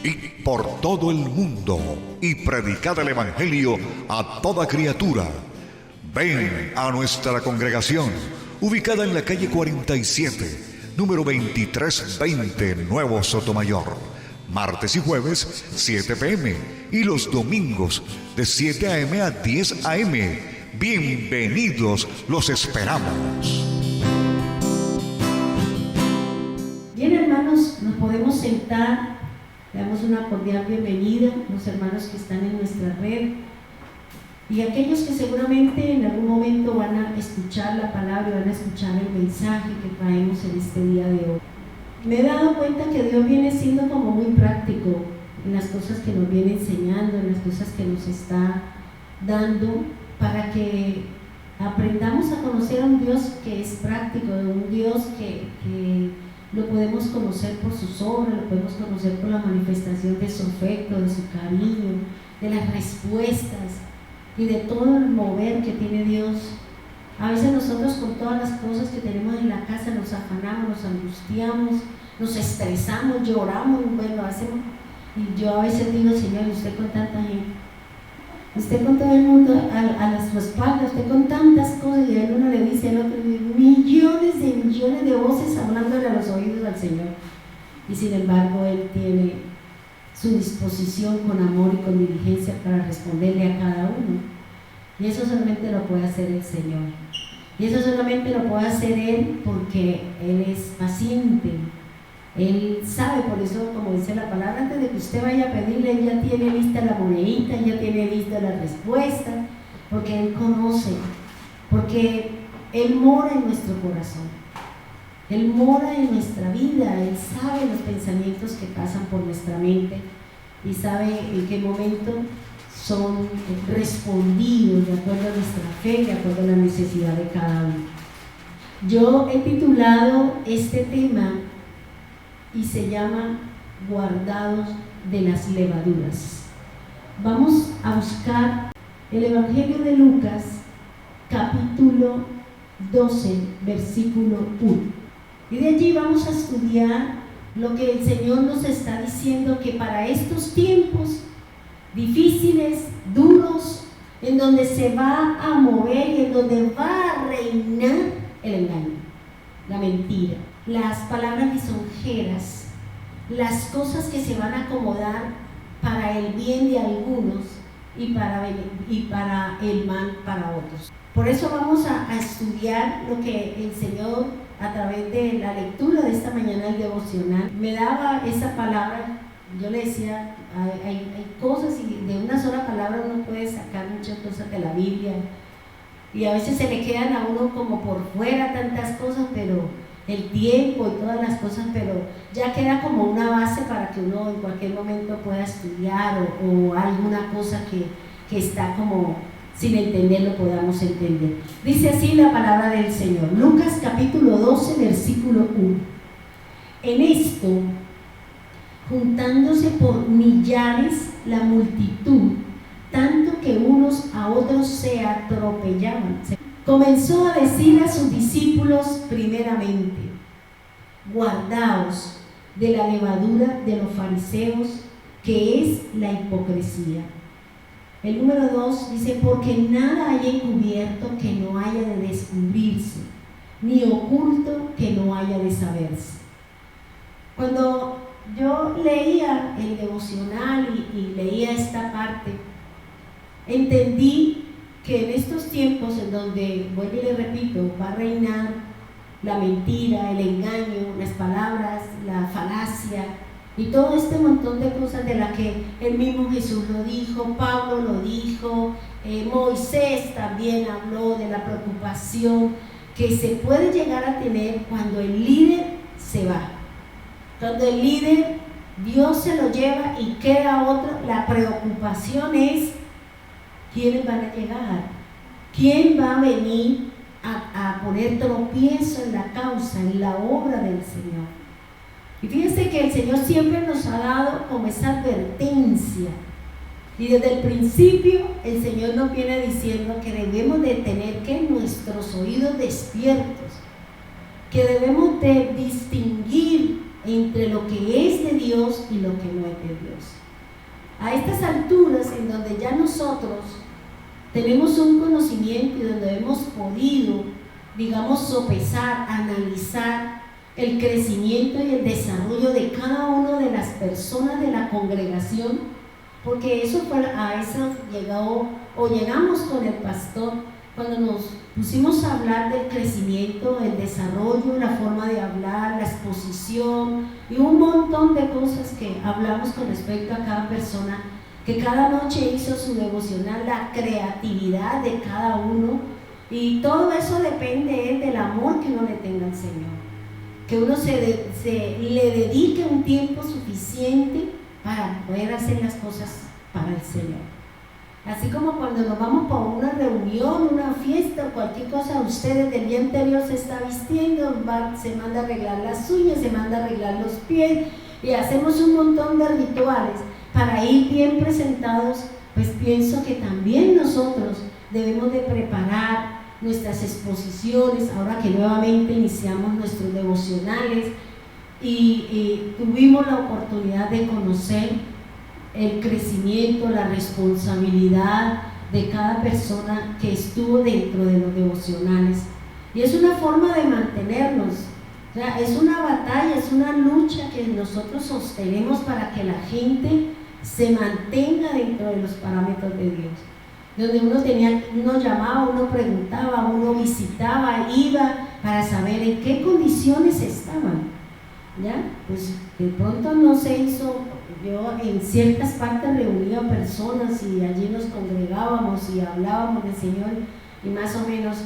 id por todo el mundo y predicad el Evangelio a toda criatura. Ven a nuestra congregación, ubicada en la calle 47, número 2320, Nuevo Sotomayor. Martes y jueves, 7 p.m. y los domingos, de 7 a.m. a 10 a.m. Bienvenidos, los esperamos. Bien, hermanos, nos podemos sentar. Le damos una cordial bienvenida a los hermanos que están en nuestra red y aquellos que seguramente en algún momento van a escuchar la palabra y van a escuchar el mensaje que traemos en este día de hoy. Me he dado cuenta que Dios viene siendo como muy práctico en las cosas que nos viene enseñando, en las cosas que nos está dando, para que aprendamos a conocer a un Dios que es práctico, un Dios que lo podemos conocer por sus obras, lo podemos conocer por la manifestación de su afecto, de su cariño, de las respuestas y de todo el mover que tiene Dios. A veces nosotros con todas las cosas que tenemos en la casa nos afanamos, nos angustiamos, nos estresamos, lloramos, bueno, hacemos. Y yo a veces digo, Señor, usted con tanta gente, usted con todo el mundo a su espalda, usted con tantas cosas, y uno le dice al otro, millones de voces hablándole a los oídos al Señor. Y sin embargo, Él tiene su disposición con amor y con diligencia para responderle a cada uno. Y eso solamente lo puede hacer el Señor. Y eso solamente lo puede hacer Él porque Él es paciente. Él sabe, por eso, como dice la palabra, antes de que usted vaya a pedirle, Él ya tiene lista la monedita, ya tiene lista la respuesta, porque Él conoce, porque Él mora en nuestro corazón, Él mora en nuestra vida, Él sabe los pensamientos que pasan por nuestra mente y sabe en qué momento son respondidos de acuerdo a nuestra fe, de acuerdo a la necesidad de cada uno. Yo he titulado este tema y se llama Guardados de las levaduras. Vamos a buscar el Evangelio de Lucas, capítulo 12, versículo 1. Y de allí vamos a estudiar lo que el Señor nos está diciendo, que para estos tiempos difíciles, duros, en donde se va a mover y en donde va a reinar el engaño, la mentira, las palabras lisonjeras, las cosas que se van a acomodar para el bien de algunos y para el mal para otros. Por eso vamos a estudiar lo que el Señor, a través de la lectura de esta mañana del devocional, me daba esa palabra. Yo le decía, hay cosas y de una sola palabra uno puede sacar muchas cosas de la Biblia y a veces se le quedan a uno como por fuera tantas cosas, pero el tiempo y todas las cosas, pero ya queda como una base para que uno en cualquier momento pueda estudiar o alguna cosa que está como sin entenderlo podamos entender. Dice así la palabra del Señor, Lucas capítulo 12, versículo 1. En esto, juntándose por millares la multitud, tanto que unos a otros se atropellaban, comenzó a decir a sus discípulos primeramente: guardaos de la levadura de los fariseos, que es la hipocresía. El número 2 dice: porque nada hay encubierto que no haya de descubrirse, ni oculto que no haya de saberse. Cuando yo leía el devocional y leía esta parte, entendí que en estos tiempos en donde, vuelvo y le repito, va a reinar la mentira, el engaño, las palabras, la falacia y todo este montón de cosas de las que el mismo Jesús lo dijo, Pablo lo dijo, Moisés también habló de la preocupación que se puede llegar a tener cuando el líder se va. Cuando el líder, Dios se lo lleva y queda otro, la preocupación es: ¿quiénes van a llegar? ¿Quién va a venir a poner tropiezo en la causa, en la obra del Señor? Y fíjense que el Señor siempre nos ha dado como esa advertencia. Y desde el principio el Señor nos viene diciendo que debemos de tener nuestros oídos despiertos, que debemos de distinguir entre lo que es de Dios Dios y lo que no es de Dios. A estas alturas, en donde ya nosotros tenemos un conocimiento y donde hemos podido, digamos, sopesar, analizar el crecimiento y el desarrollo de cada una de las personas de la congregación, porque a eso llegamos con el pastor cuando nos pusimos a hablar del crecimiento, el desarrollo, la forma de hablar, la exposición y un montón de cosas que hablamos con respecto a cada persona, que cada noche hizo su devocional, la creatividad de cada uno, y todo eso depende del amor que uno le tenga al Señor, que uno le dedique un tiempo suficiente para poder hacer las cosas para el Señor. Así como cuando nos vamos para una reunión, una fiesta o cualquier cosa, usted desde el día anterior se está vistiendo, se manda a arreglar las uñas, se manda a arreglar los pies y hacemos un montón de rituales para ir bien presentados. Pues pienso que también nosotros debemos de preparar nuestras exposiciones, ahora que nuevamente iniciamos nuestros devocionales y tuvimos la oportunidad de conocer el crecimiento, la responsabilidad de cada persona que estuvo dentro de los devocionales. Y es una forma de mantenernos, o sea, es una batalla, es una lucha que nosotros sostenemos para que la gente se mantenga dentro de los parámetros de Dios. Donde uno llamaba, uno preguntaba, uno visitaba, iba para saber en qué condiciones estaban. ¿Ya? Pues de pronto no se hizo. Yo en ciertas partes reunía personas y allí nos congregábamos y hablábamos del Señor y más o menos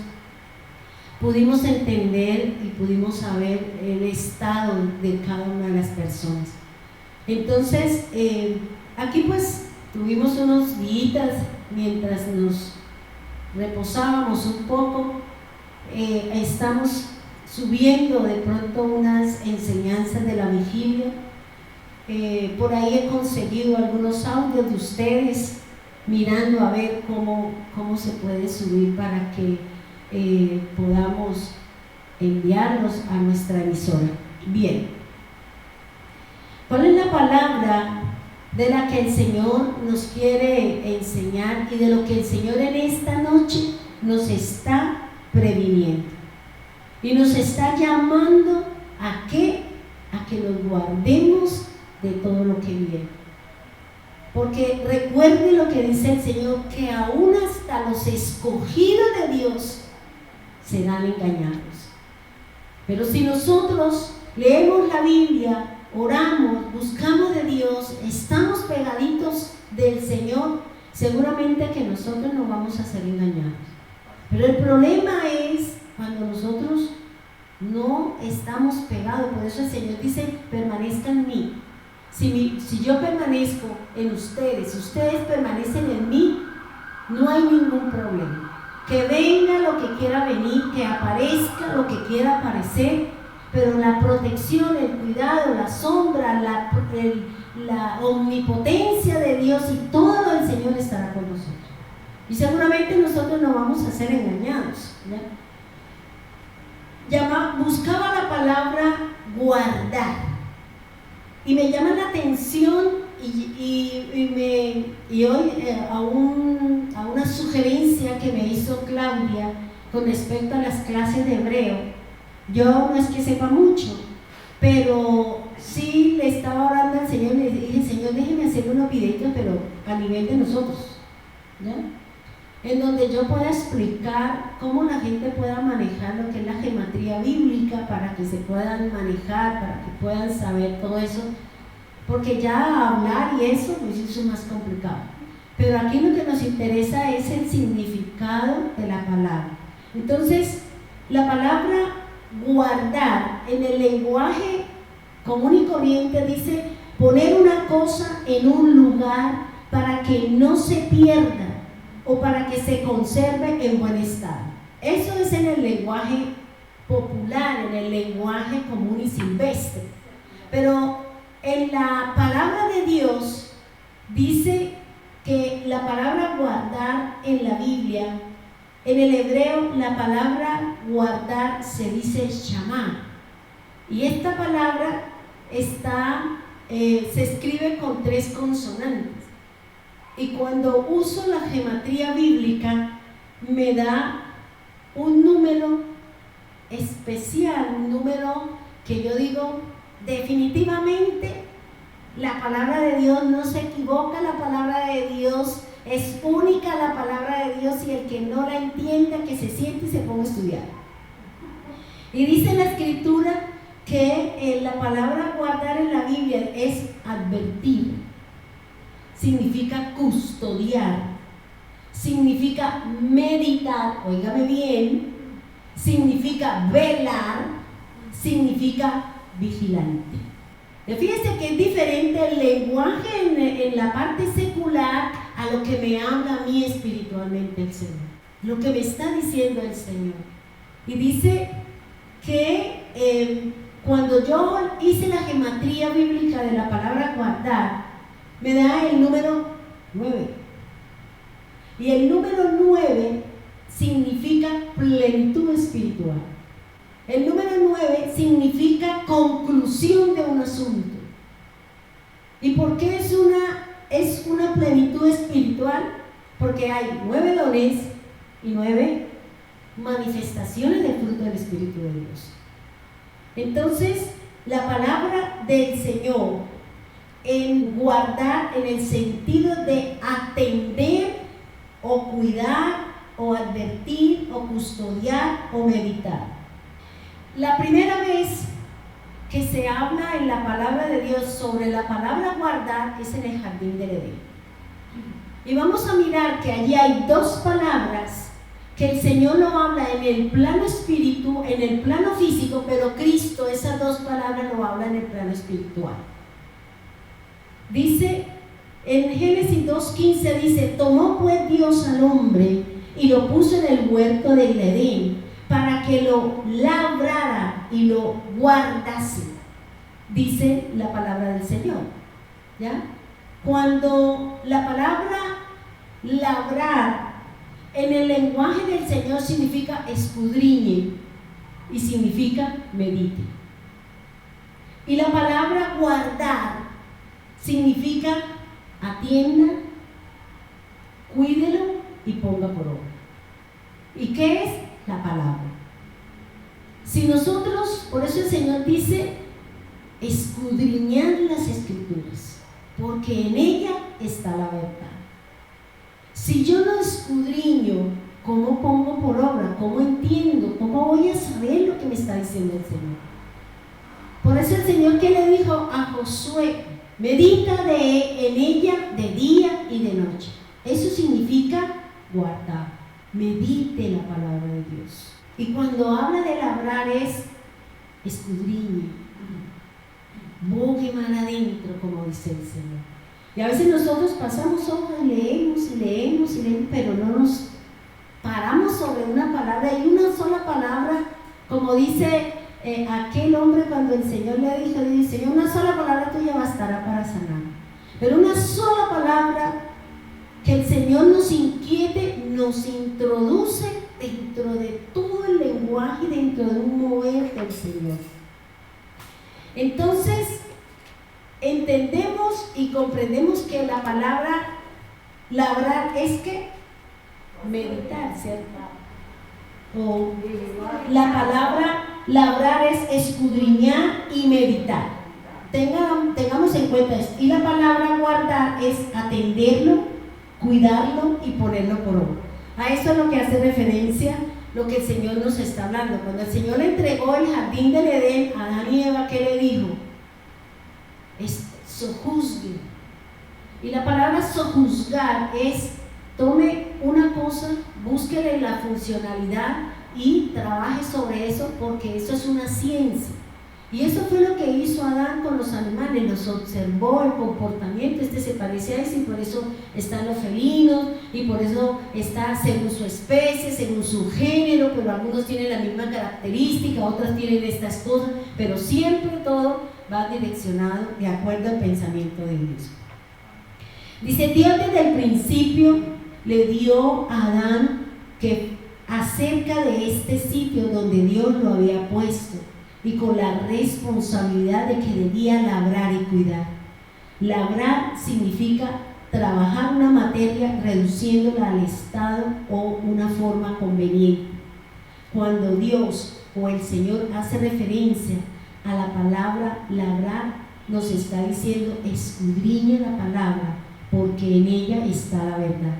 pudimos entender y pudimos saber el estado de cada una de las personas. Entonces, aquí pues tuvimos unos días mientras nos reposábamos un poco, estamos subiendo de pronto unas enseñanzas de la vigilia. Por ahí he conseguido algunos audios de ustedes, mirando a ver cómo se puede subir para que podamos enviarlos a nuestra emisora. Bien, ¿cuál es la palabra de la que el Señor nos quiere enseñar y de lo que el Señor en esta noche nos está previniendo? Y nos está llamando ¿a qué? A que nos guardemos de todo lo que viene. Porque recuerde lo que dice el Señor, que aún hasta los escogidos de Dios serán engañados. Pero si nosotros leemos la Biblia, oramos, buscamos de Dios, estamos pegaditos del Señor, seguramente que nosotros no vamos a ser engañados. Pero el problema es cuando nosotros no estamos pegados. Por eso el Señor dice, permanezca en mí. Si yo permanezco en ustedes, si ustedes permanecen en mí, no hay ningún problema. Que venga lo que quiera venir, que aparezca lo que quiera aparecer, pero la protección, el cuidado, la sombra, la omnipotencia de Dios y todo lo del Señor estará con nosotros. Y seguramente nosotros no vamos a ser engañados, ¿ya? Buscaba la palabra guardar. Y me llama la atención y hoy a una sugerencia que me hizo Claudia con respecto a las clases de hebreo. Yo no es que sepa mucho, pero sí le estaba orando al Señor y le dije, Señor, déjeme hacer unos videitos, pero a nivel de nosotros, ¿ya? En donde yo pueda explicar cómo la gente pueda manejar lo que es la gematría bíblica, para que se puedan manejar, para que puedan saber todo eso, porque ya hablar y eso, pues eso es más complicado. Pero aquí lo que nos interesa es el significado de la palabra. Entonces, la palabra guardar en el lenguaje común y corriente dice poner una cosa en un lugar para que no se pierda o para que se conserve en buen estado. Eso es en el lenguaje popular, en el lenguaje común y silvestre. Pero en la palabra de Dios dice que la palabra guardar en la Biblia, en el hebreo la palabra guardar se dice shamá. Y esta palabra está se escribe con 3 consonantes. Y cuando uso la gematría bíblica, me da un número especial, un número que yo digo, definitivamente la palabra de Dios no se equivoca, la palabra de Dios es única, la palabra de Dios, y el que no la entienda, que se siente y se ponga a estudiar. Y dice la Escritura que la palabra guardar en la Biblia es advertir, significa custodiar, significa meditar, óigame bien, significa velar, significa vigilante. Fíjense que es diferente el lenguaje en la parte secular a lo que me habla a mí espiritualmente el Señor, lo que me está diciendo el Señor. Y dice que cuando yo hice la gematría bíblica de la palabra guardar, me da el número 9. Y el número 9 significa plenitud espiritual. El número 9 significa conclusión de un asunto. ¿Y por qué es una plenitud espiritual? Porque hay 9 dones y 9 manifestaciones del fruto del Espíritu de Dios. Entonces, la palabra del Señor en guardar, en el sentido de atender o cuidar o advertir o custodiar o meditar. La primera vez que se habla en la palabra de Dios sobre la palabra guardar es en el jardín del Edén. Y vamos a mirar que allí hay 2 palabras que el Señor lo habla en el plano espíritu, en el plano físico, pero Cristo esas 2 palabras lo habla en el plano espiritual. Dice en Génesis 2:15, dice: tomó pues Dios al hombre y lo puso en el huerto del Edén para que lo labrara y lo guardase, dice la palabra del Señor. ¿Ya? Cuando la palabra labrar en el lenguaje del Señor significa escudriñe y significa medite. Y la palabra guardar significa atienda, cuídelo y ponga por obra. ¿Y qué es? La palabra. Si nosotros, por eso el Señor dice, escudriñad las Escrituras, porque en ella está la verdad. Si yo no escudriño, ¿cómo pongo por obra? ¿Cómo entiendo? ¿Cómo voy a saber lo que me está diciendo el Señor? Por eso el Señor, que le dijo a Josué: medita en ella de día y de noche. Eso significa guardar. Medite la palabra de Dios. Y cuando habla de labrar es escudriñe, bogue mal adentro, como dice el Señor. Y a veces nosotros pasamos hojas, leemos y leemos y leemos, pero no nos paramos sobre una palabra, y una sola palabra, como dice aquel hombre cuando el Señor le dijo: Señor, una sola palabra tuya bastará para sanar. Pero una sola palabra que el Señor nos inquiete, nos introduce dentro de todo el lenguaje, dentro de un mover del Señor. Entonces, entendemos y comprendemos que la palabra labrar es que meditar, ¿cierto? O la palabra labrar es escudriñar y meditar. Tengamos en cuenta esto. Y la palabra guardar es atenderlo, cuidarlo y ponerlo por obra. A eso es lo que hace referencia lo que el Señor nos está hablando. Cuando el Señor le entregó el jardín del Edén a Adán y Eva, ¿qué le dijo? Sojuzgue. Y la palabra sojuzgar es: tome una cosa, búsquele la funcionalidad y trabaje sobre eso, porque eso es una ciencia. Y eso fue lo que hizo Adán con los animales. Los observó el comportamiento. Este se parece a ese, y por eso están los felinos, y por eso está según su especie, según su género, pero algunos tienen la misma característica, otras tienen estas cosas, pero siempre todo va direccionado de acuerdo al pensamiento de Dios. Dice: Dios desde el principio le dio a Adán que acerca de este sitio donde Dios lo había puesto, y con la responsabilidad de que debía labrar y cuidar. Labrar significa trabajar una materia reduciéndola al estado o una forma conveniente. Cuando Dios o el Señor hace referencia a la palabra labrar, nos está diciendo: escudriñe la palabra, porque en ella está la verdad.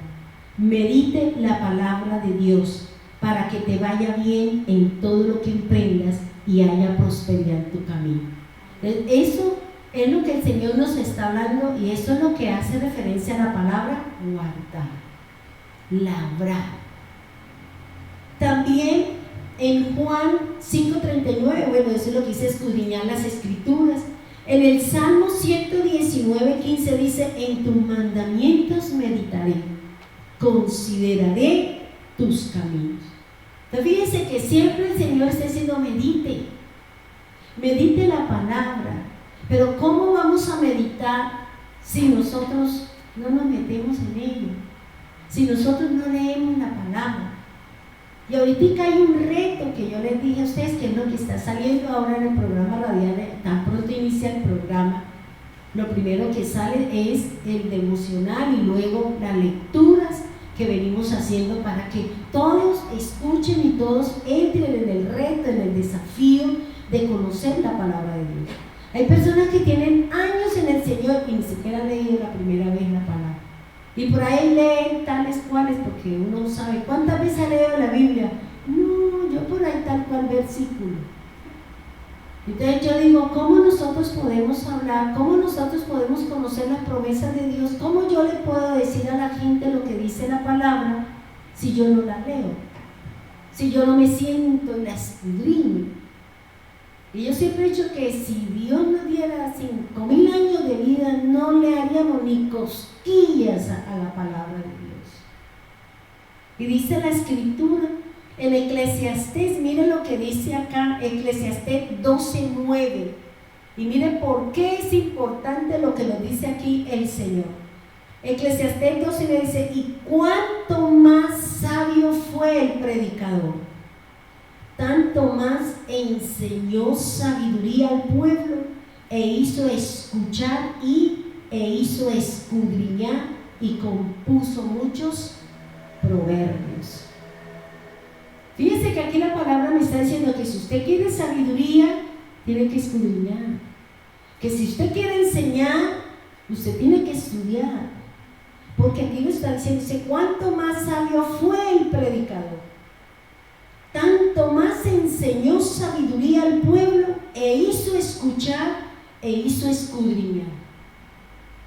Medite la palabra de Dios para que te vaya bien en todo lo que emprendas y haya prosperidad en tu camino. Eso es lo que el Señor nos está hablando, y eso es lo que hace referencia a la palabra guardar, labrar. También en Juan 5:39, bueno, eso es lo que dice escudriñar las Escrituras. En el Salmo 119:15 dice: en tus mandamientos meditaré, consideraré tus caminos. Entonces fíjense que siempre el Señor está diciendo: medite la palabra. Pero ¿cómo vamos a meditar si nosotros no nos metemos en ello? Si nosotros no leemos la palabra. Y ahorita hay un reto que yo les dije a ustedes, que es lo que está saliendo ahora en el programa radial. Tan pronto inicia el programa, lo primero que sale es el devocional y luego las lecturas que venimos haciendo para que todos escuchen y todos entren en el reto, en el desafío de conocer la palabra de Dios. Hay personas que tienen años en el Señor y ni siquiera han leído la primera vez la palabra. Y por ahí leen tales cuales, porque uno sabe cuántas veces ha leído la Biblia. No, yo por ahí tal cual versículo. Entonces yo digo: ¿cómo nosotros podemos hablar? ¿Cómo nosotros podemos conocer las promesas de Dios? ¿Cómo yo le puedo decir a la gente lo que dice la palabra si yo no la leo? Si yo no me siento y la escudriño. Y yo siempre he dicho que si Dios nos diera 5,000 años de vida, no le haríamos ni cosquillas a la palabra de Dios. Y dice la Escritura en Eclesiastés, miren lo que dice acá, Eclesiastés 12:9. Y miren por qué es importante lo que nos dice aquí el Señor. Eclesiastés 12:9 dice: y cuánto más sabio fue el predicador, tanto más enseñó sabiduría al pueblo, e hizo escuchar e hizo escudriñar, y compuso muchos proverbios. Fíjense que aquí la palabra me está diciendo que si usted quiere sabiduría, tiene que escudriñar. Que si usted quiere enseñar, usted tiene que estudiar. Porque aquí lo está diciendo: dice, cuánto más sabio fue el predicador, tanto más enseñó sabiduría al pueblo, e hizo escuchar e hizo escudriñar.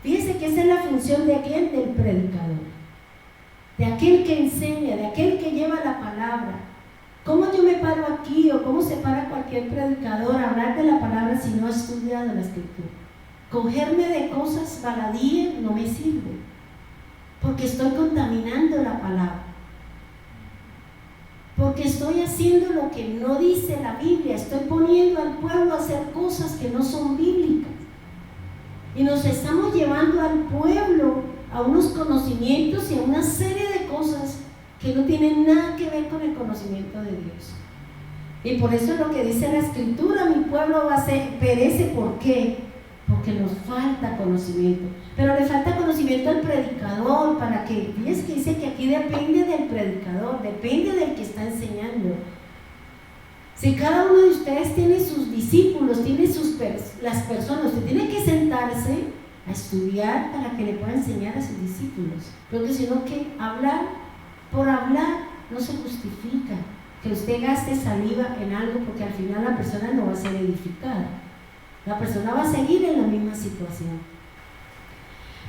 Fíjense que esa es la función de aquel, del predicador, de aquel que enseña, de aquel que lleva la palabra. ¿Cómo yo me paro aquí, o cómo se para cualquier predicador a hablar de la palabra si no ha estudiado la Escritura? Cogerme de cosas baladíes no me sirve, porque estoy contaminando la palabra. Porque estoy haciendo lo que no dice la Biblia, estoy poniendo al pueblo a hacer cosas que no son bíblicas. Y nos estamos llevando al pueblo a unos conocimientos y a una serie de cosas que no tienen nada que ver con el conocimiento de Dios. Y por eso es lo que dice la Escritura: mi pueblo perece. ¿Por qué? Porque nos falta conocimiento. Pero le falta conocimiento al predicador, para que, fíjense que dice que aquí depende del predicador, depende del que está enseñando. Si cada uno de ustedes tiene sus discípulos, tiene las personas, usted tiene que sentarse a estudiar para que le pueda enseñar a sus discípulos. Porque si no, que hablar por hablar no se justifica. Que usted gaste saliva en algo, porque al final la persona no va a ser edificada. La persona va a seguir en la misma situación.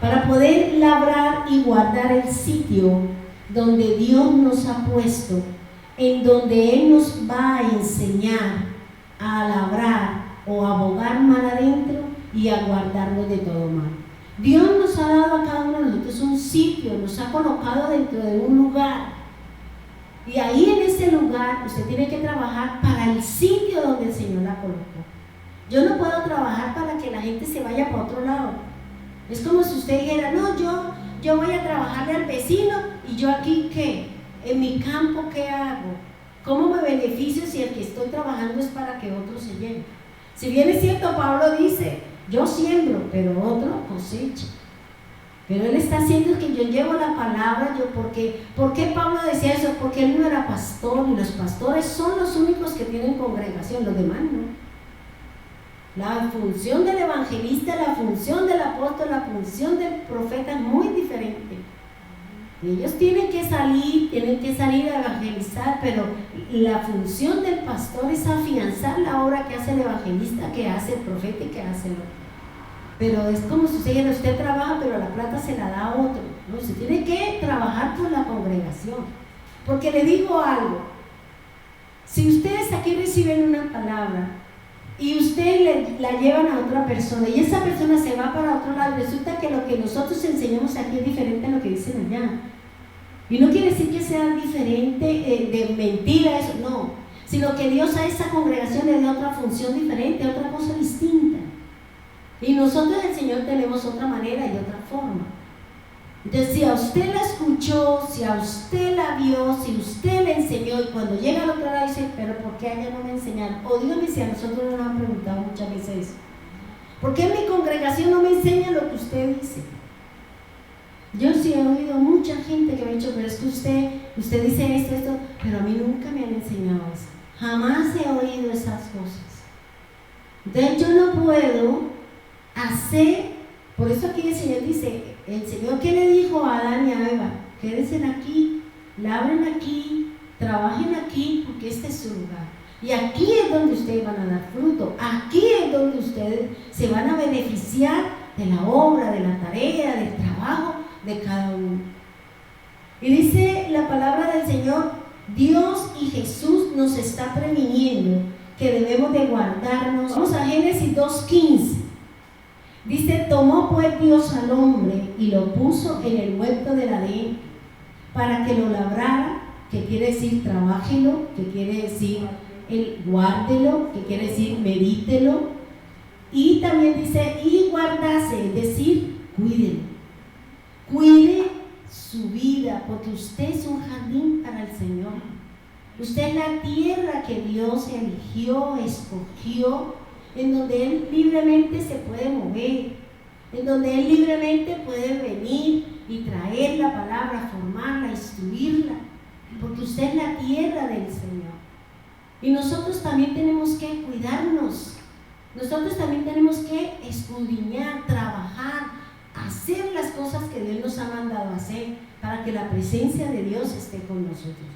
Para poder labrar y guardar el sitio donde Dios nos ha puesto, en donde Él nos va a enseñar a labrar o a bogar mal adentro y a guardarnos de todo mal. Dios nos ha dado a cada uno de nosotros un sitio, nos ha colocado dentro de un lugar. Y ahí en ese lugar usted tiene que trabajar para el sitio donde el Señor la colocó. Yo no puedo trabajar para que la gente se vaya para otro lado. Es como si usted dijera: no, yo voy a trabajarle al vecino, y yo aquí, ¿qué? En mi campo, ¿qué hago? ¿Cómo me beneficio si el que estoy trabajando es para que otro se lleve? Si bien es cierto, Pablo dice, yo siembro, pero otro cosecha. Pero él está haciendo que yo llevo la palabra. ¿Por qué Pablo decía eso? Porque él no era pastor, y los pastores son los únicos que tienen congregación, los demás no. La función del evangelista, la función del apóstol, la función del profeta es muy diferente. Ellos tienen que salir a evangelizar, pero la función del pastor es afianzar la obra que hace el evangelista, que hace el profeta y que hace el otro. Pero es como si usted trabaja, pero la plata se la da a otro, ¿no? Se tiene que trabajar por la congregación. Porque le digo algo, si ustedes aquí reciben una palabra y ustedes la llevan a otra persona y esa persona se va para otro lado, resulta que lo que nosotros enseñamos aquí es diferente a lo que dicen allá. Y no quiere decir que sea diferente de mentira eso, no, sino que Dios a esa congregación le dio otra función diferente, otra cosa distinta. Y nosotros, el Señor, tenemos otra manera y otra forma. Entonces, si a usted la escuchó, si a usted la vio, si usted le enseñó, y cuando llega al otro lado dice, pero ¿por qué a ella no me enseñaron? O dígame si a nosotros nos han preguntado muchas veces eso. ¿Por qué en mi congregación no me enseña lo que usted dice? Yo sí he oído mucha gente que me ha dicho, pero es que usted dice esto, pero a mí nunca me han enseñado eso. Jamás he oído esas cosas. Entonces yo no puedo hacer, por eso aquí el Señor dice, el Señor, ¿qué le dijo a Adán y a Eva? Quédense aquí, labren aquí, trabajen aquí, porque este es su lugar. Y aquí es donde ustedes van a dar fruto, aquí es donde ustedes se van a beneficiar de la obra, de la tarea, del trabajo de cada uno. Y dice la palabra del Señor, Dios y Jesús nos está previniendo que debemos de guardarnos. Vamos a Génesis 2:15. Dice, tomó pues Dios al hombre y lo puso en el huerto del Edén para que lo labrara, que quiere decir trabájelo, que quiere decir guárdelo, que quiere decir medítelo, y también dice y guardase, es decir, cuídelo. Cuide su vida, porque usted es un jardín para el Señor. Usted es la tierra que Dios eligió, escogió, en donde Él libremente se puede mover, en donde Él libremente puede venir y traer la palabra, formarla, instruirla, porque usted es la tierra del Señor. Y nosotros también tenemos que cuidarnos, nosotros también tenemos que escudriñar, trabajar, hacer las cosas que Dios nos ha mandado hacer para que la presencia de Dios esté con nosotros.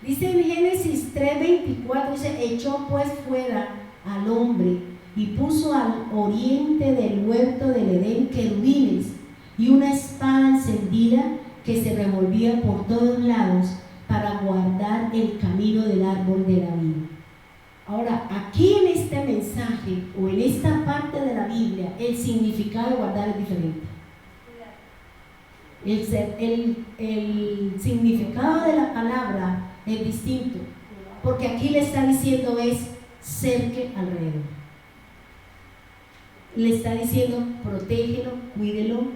Dice en Génesis 3:24, dice, echó pues fuera al hombre y puso al oriente del huerto del Edén querubines y una espada encendida que se revolvía por todos lados para guardar el camino del árbol de la vida. Ahora, aquí en este mensaje o en esta parte de la Biblia, el significado de guardar es diferente. El significado de la palabra es distinto, porque aquí le está diciendo es cerque alrededor. Le está diciendo protégelo, cuídelo,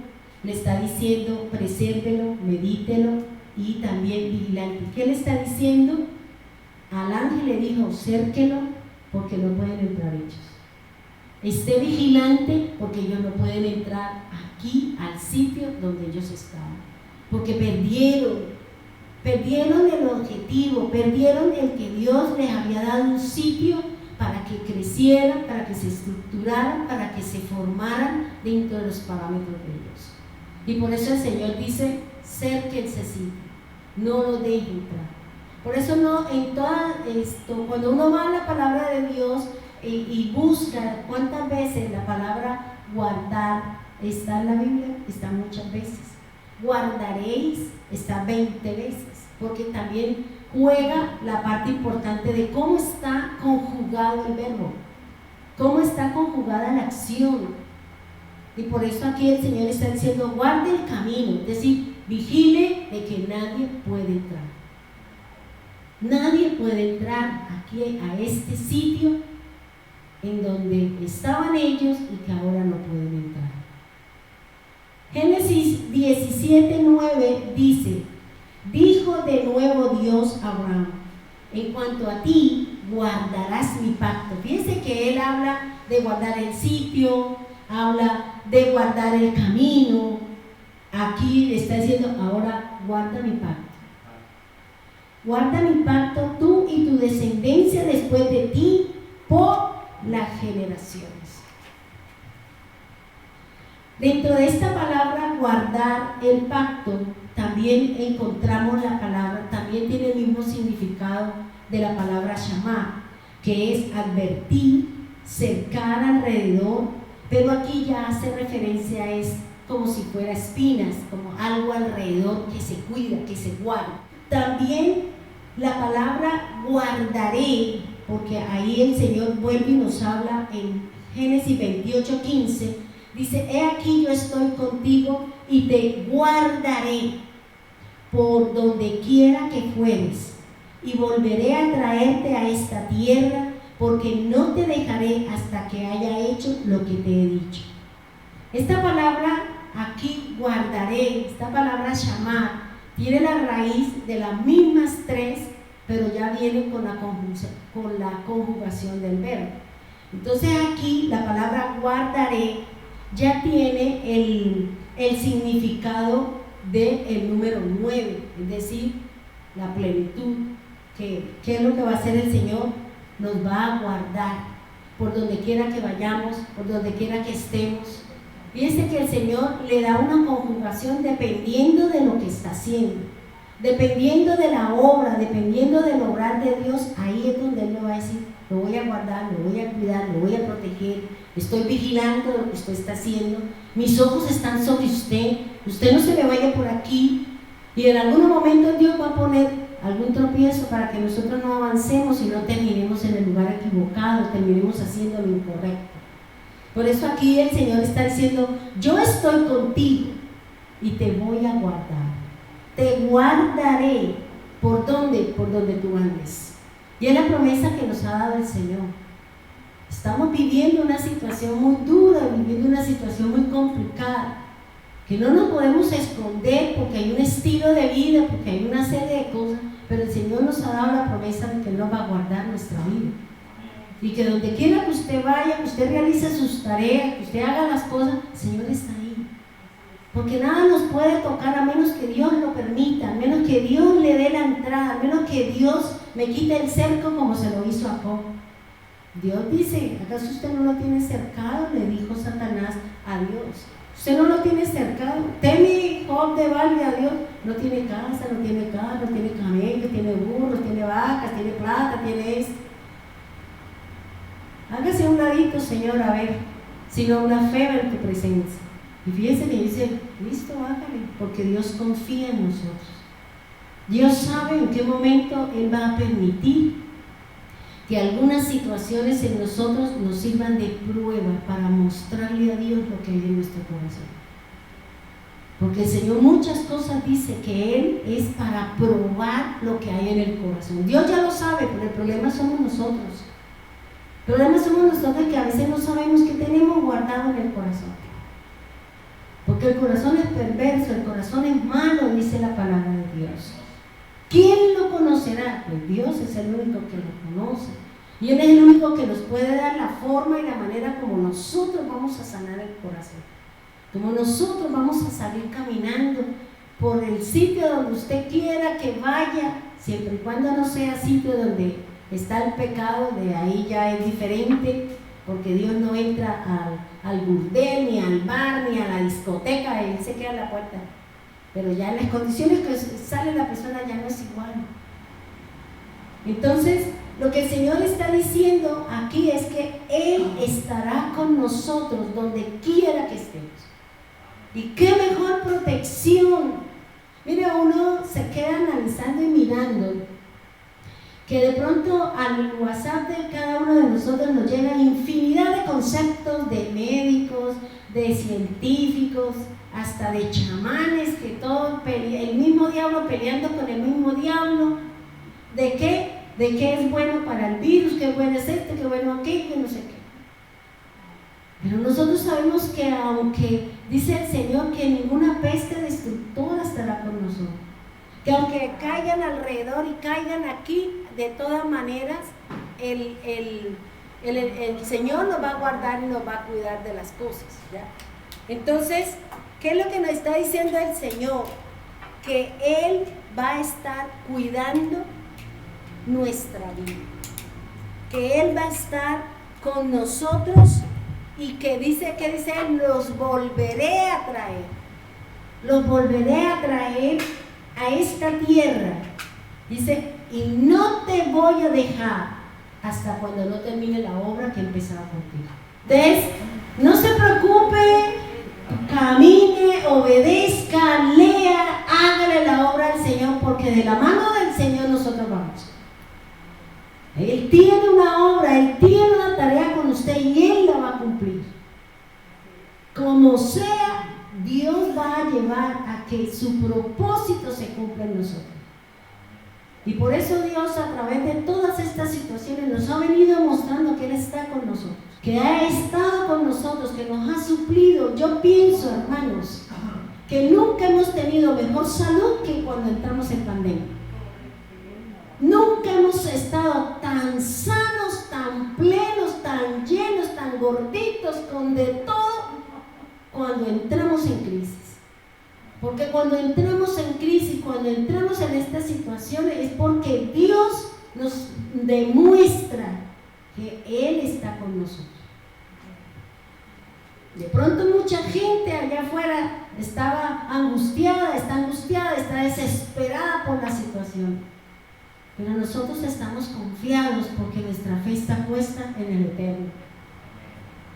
le está diciendo presérvelo, medítelo y también vigilante. ¿Qué le está diciendo? Al ángel le dijo, cérquelo porque no pueden entrar ellos. Esté vigilante porque ellos no pueden entrar aquí al sitio donde ellos estaban. Porque perdieron el objetivo, perdieron el que Dios les había dado un sitio para que crecieran, para que se estructuraran, para que se formaran dentro de los parámetros de Dios. Y por eso el Señor dice, cérquense sitio, no lo dejen entrar. Por eso no, en todo esto, cuando uno va a la palabra de Dios y busca cuántas veces la palabra guardar está en la Biblia, está muchas veces. Guardaréis está 20 veces, porque también juega la parte importante de cómo está conjugado el verbo, cómo está conjugada la acción. Y por eso aquí el Señor está diciendo, guarde el camino, es decir, vigile de que nadie puede entrar. Nadie puede entrar aquí a este sitio en donde estaban ellos y que ahora no pueden entrar. Génesis 17:9 dice, Dijo de nuevo Dios a Abraham: en cuanto a ti, guardarás mi pacto. Fíjense que él habla de guardar el sitio, habla de guardar el camino. Aquí le está diciendo: ahora guarda mi pacto. Guarda mi pacto tú y tu descendencia después de ti por las generaciones. Dentro de esta palabra guardar el pacto también encontramos la palabra, también tiene el mismo significado de la palabra shamar, que es advertir, cercar alrededor, pero aquí ya hace referencia, es como si fuera espinas, como algo alrededor que se cuida, que se guarda. También la palabra guardaré, porque ahí el Señor vuelve y nos habla en Génesis 28:15, dice: he aquí yo estoy contigo y te guardaré por donde quiera que fueres, y volveré a traerte a esta tierra, porque no te dejaré hasta que haya hecho lo que te he dicho. Esta palabra aquí, guardaré, esta palabra shamar, tiene la raíz de las mismas tres, pero ya viene con la conjugación del verbo. Entonces aquí la palabra guardaré ya tiene el significado del número 9, es decir, la plenitud. ¿Qué es lo que va a hacer el Señor? Nos va a guardar por donde quiera que vayamos, por donde quiera que estemos. Fíjense que el Señor le da una conjugación dependiendo de lo que está haciendo, dependiendo de la obra, dependiendo del obrar de Dios. Ahí es donde Él le va a decir: lo voy a guardar, lo voy a cuidar, lo voy a proteger, estoy vigilando lo que usted está haciendo, mis ojos están sobre usted, usted no se me vaya por aquí. Y en algún momento Dios va a poner algún tropiezo para que nosotros no avancemos y no terminemos en el lugar equivocado, terminemos haciendo lo incorrecto. Por eso aquí el Señor está diciendo: yo estoy contigo y te voy a guardar, te guardaré. ¿Por dónde? Por donde tú andes. Y es la promesa que nos ha dado el Señor. Estamos viviendo una situación muy dura, viviendo una situación muy complicada, que no nos podemos esconder porque hay un estilo de vida, porque hay una serie de cosas, pero el Señor nos ha dado la promesa de que Él nos va a guardar nuestra vida. Y que donde quiera que usted vaya, que usted realice sus tareas, que usted haga las cosas, el Señor está ahí. Porque nada nos puede tocar a menos que Dios lo permita, a menos que Dios le dé la entrada, a menos que Dios me quite el cerco como se lo hizo a Job. Dios dice: ¿acaso usted no lo tiene cercado? Le dijo Satanás a Dios. Usted no lo tiene cercado. Teme Job de balde a Dios. No tiene casa, no tiene carro, tiene camello, tiene burros, tiene vacas, tiene plata, tiene esto. Hágase un ladito, Señor, a ver si no blasfema en tu presencia. Y fíjense que dice: listo, hágale, porque Dios confía en nosotros. Dios sabe en qué momento Él va a permitir que algunas situaciones en nosotros nos sirvan de prueba para mostrarle a Dios lo que hay en nuestro corazón. Porque el Señor muchas cosas dice que Él es para probar lo que hay en el corazón. Dios ya lo sabe, pero el problema somos nosotros. El problema somos nosotros, que a veces no sabemos qué tenemos guardado en el corazón. Porque el corazón es perverso, el corazón es malo, dice la palabra de Dios. ¿Quién lo conocerá? Pues Dios es el único que lo conoce. Y Él es el único que nos puede dar la forma y la manera como nosotros vamos a sanar el corazón. Como nosotros vamos a salir caminando por el sitio donde usted quiera que vaya, siempre y cuando no sea sitio donde está el pecado. De ahí ya es diferente, porque Dios no entra al burdel, ni al bar, ni a la discoteca. Él se queda en la puerta. Pero ya en las condiciones que sale la persona ya no es igual. Entonces, lo que el Señor está diciendo aquí es que Él estará con nosotros donde quiera que estemos. Y qué mejor protección. Mire, uno se queda analizando y mirando que de pronto al WhatsApp de cada uno de nosotros nos llegan infinidad de conceptos de médicos, de científicos, hasta de chamanes, que todo el mismo diablo peleando con el mismo diablo. ¿De qué? De qué es bueno para el virus, qué bueno es esto, qué bueno aquello, no sé qué. Pero nosotros sabemos que aunque dice el Señor que ninguna peste destructora estará con nosotros, que aunque caigan alrededor y caigan aquí, de todas maneras, el Señor nos va a guardar y nos va a cuidar de las cosas, ¿ya? Entonces, ¿qué es lo que nos está diciendo el Señor? Que Él va a estar cuidando nuestra vida, que Él va a estar con nosotros y que dice Él, los volveré a traer a esta tierra, dice, y no te voy a dejar hasta cuando no termine la obra que empezaba contigo. Entonces, no se preocupe, camine, obedezca, lea, hágale la obra al Señor, porque de la mano del Señor nosotros vamos. Él tiene una obra, Él tiene una tarea con usted y Él la va a cumplir. Como sea, Dios va a llevar a que su propósito se cumpla en nosotros. Y por eso Dios, a través de todas estas situaciones, nos ha venido mostrando que Él está con nosotros, que ha estado con nosotros, que nos ha suplido. Yo pienso, hermanos, que nunca hemos tenido mejor salud que cuando entramos en pandemia. Nunca hemos estado tan sanos, tan plenos, tan llenos, tan gorditos, con de todo, cuando entramos en crisis. Porque cuando entramos en crisis, cuando entramos en estas situaciones, es porque Dios nos demuestra que Él está con nosotros. De pronto mucha gente allá afuera está angustiada, está desesperada por la situación. Pero nosotros estamos confiados porque nuestra fe está puesta en el Eterno.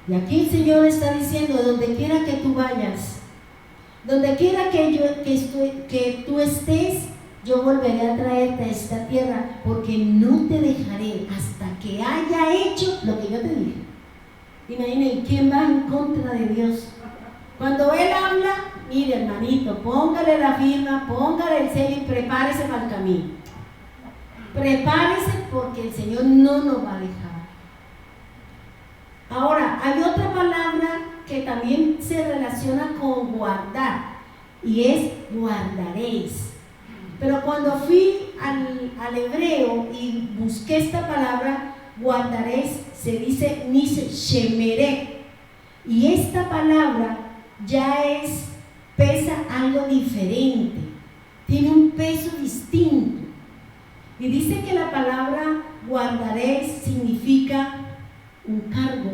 Y aquí el Señor está diciendo, donde quiera que tú vayas, donde quiera que tú estés, yo volveré a traerte a esta tierra, porque no te dejaré hasta que haya hecho lo que yo te dije. Imaginen, ¿quién va en contra de Dios? Cuando Él habla, mire hermanito, póngale la firma, póngale el sello y prepárese para el camino. Prepárese porque el Señor no nos va a dejar. Ahora, hay otra palabra que también se relaciona con guardar y es guardaréis. Pero cuando fui al hebreo y busqué esta palabra, guardaréis, se dice Nis Shemeré. Y esta palabra ya pesa algo diferente, tiene un peso distinto. Y dice que la palabra guardaréis significa un cargo,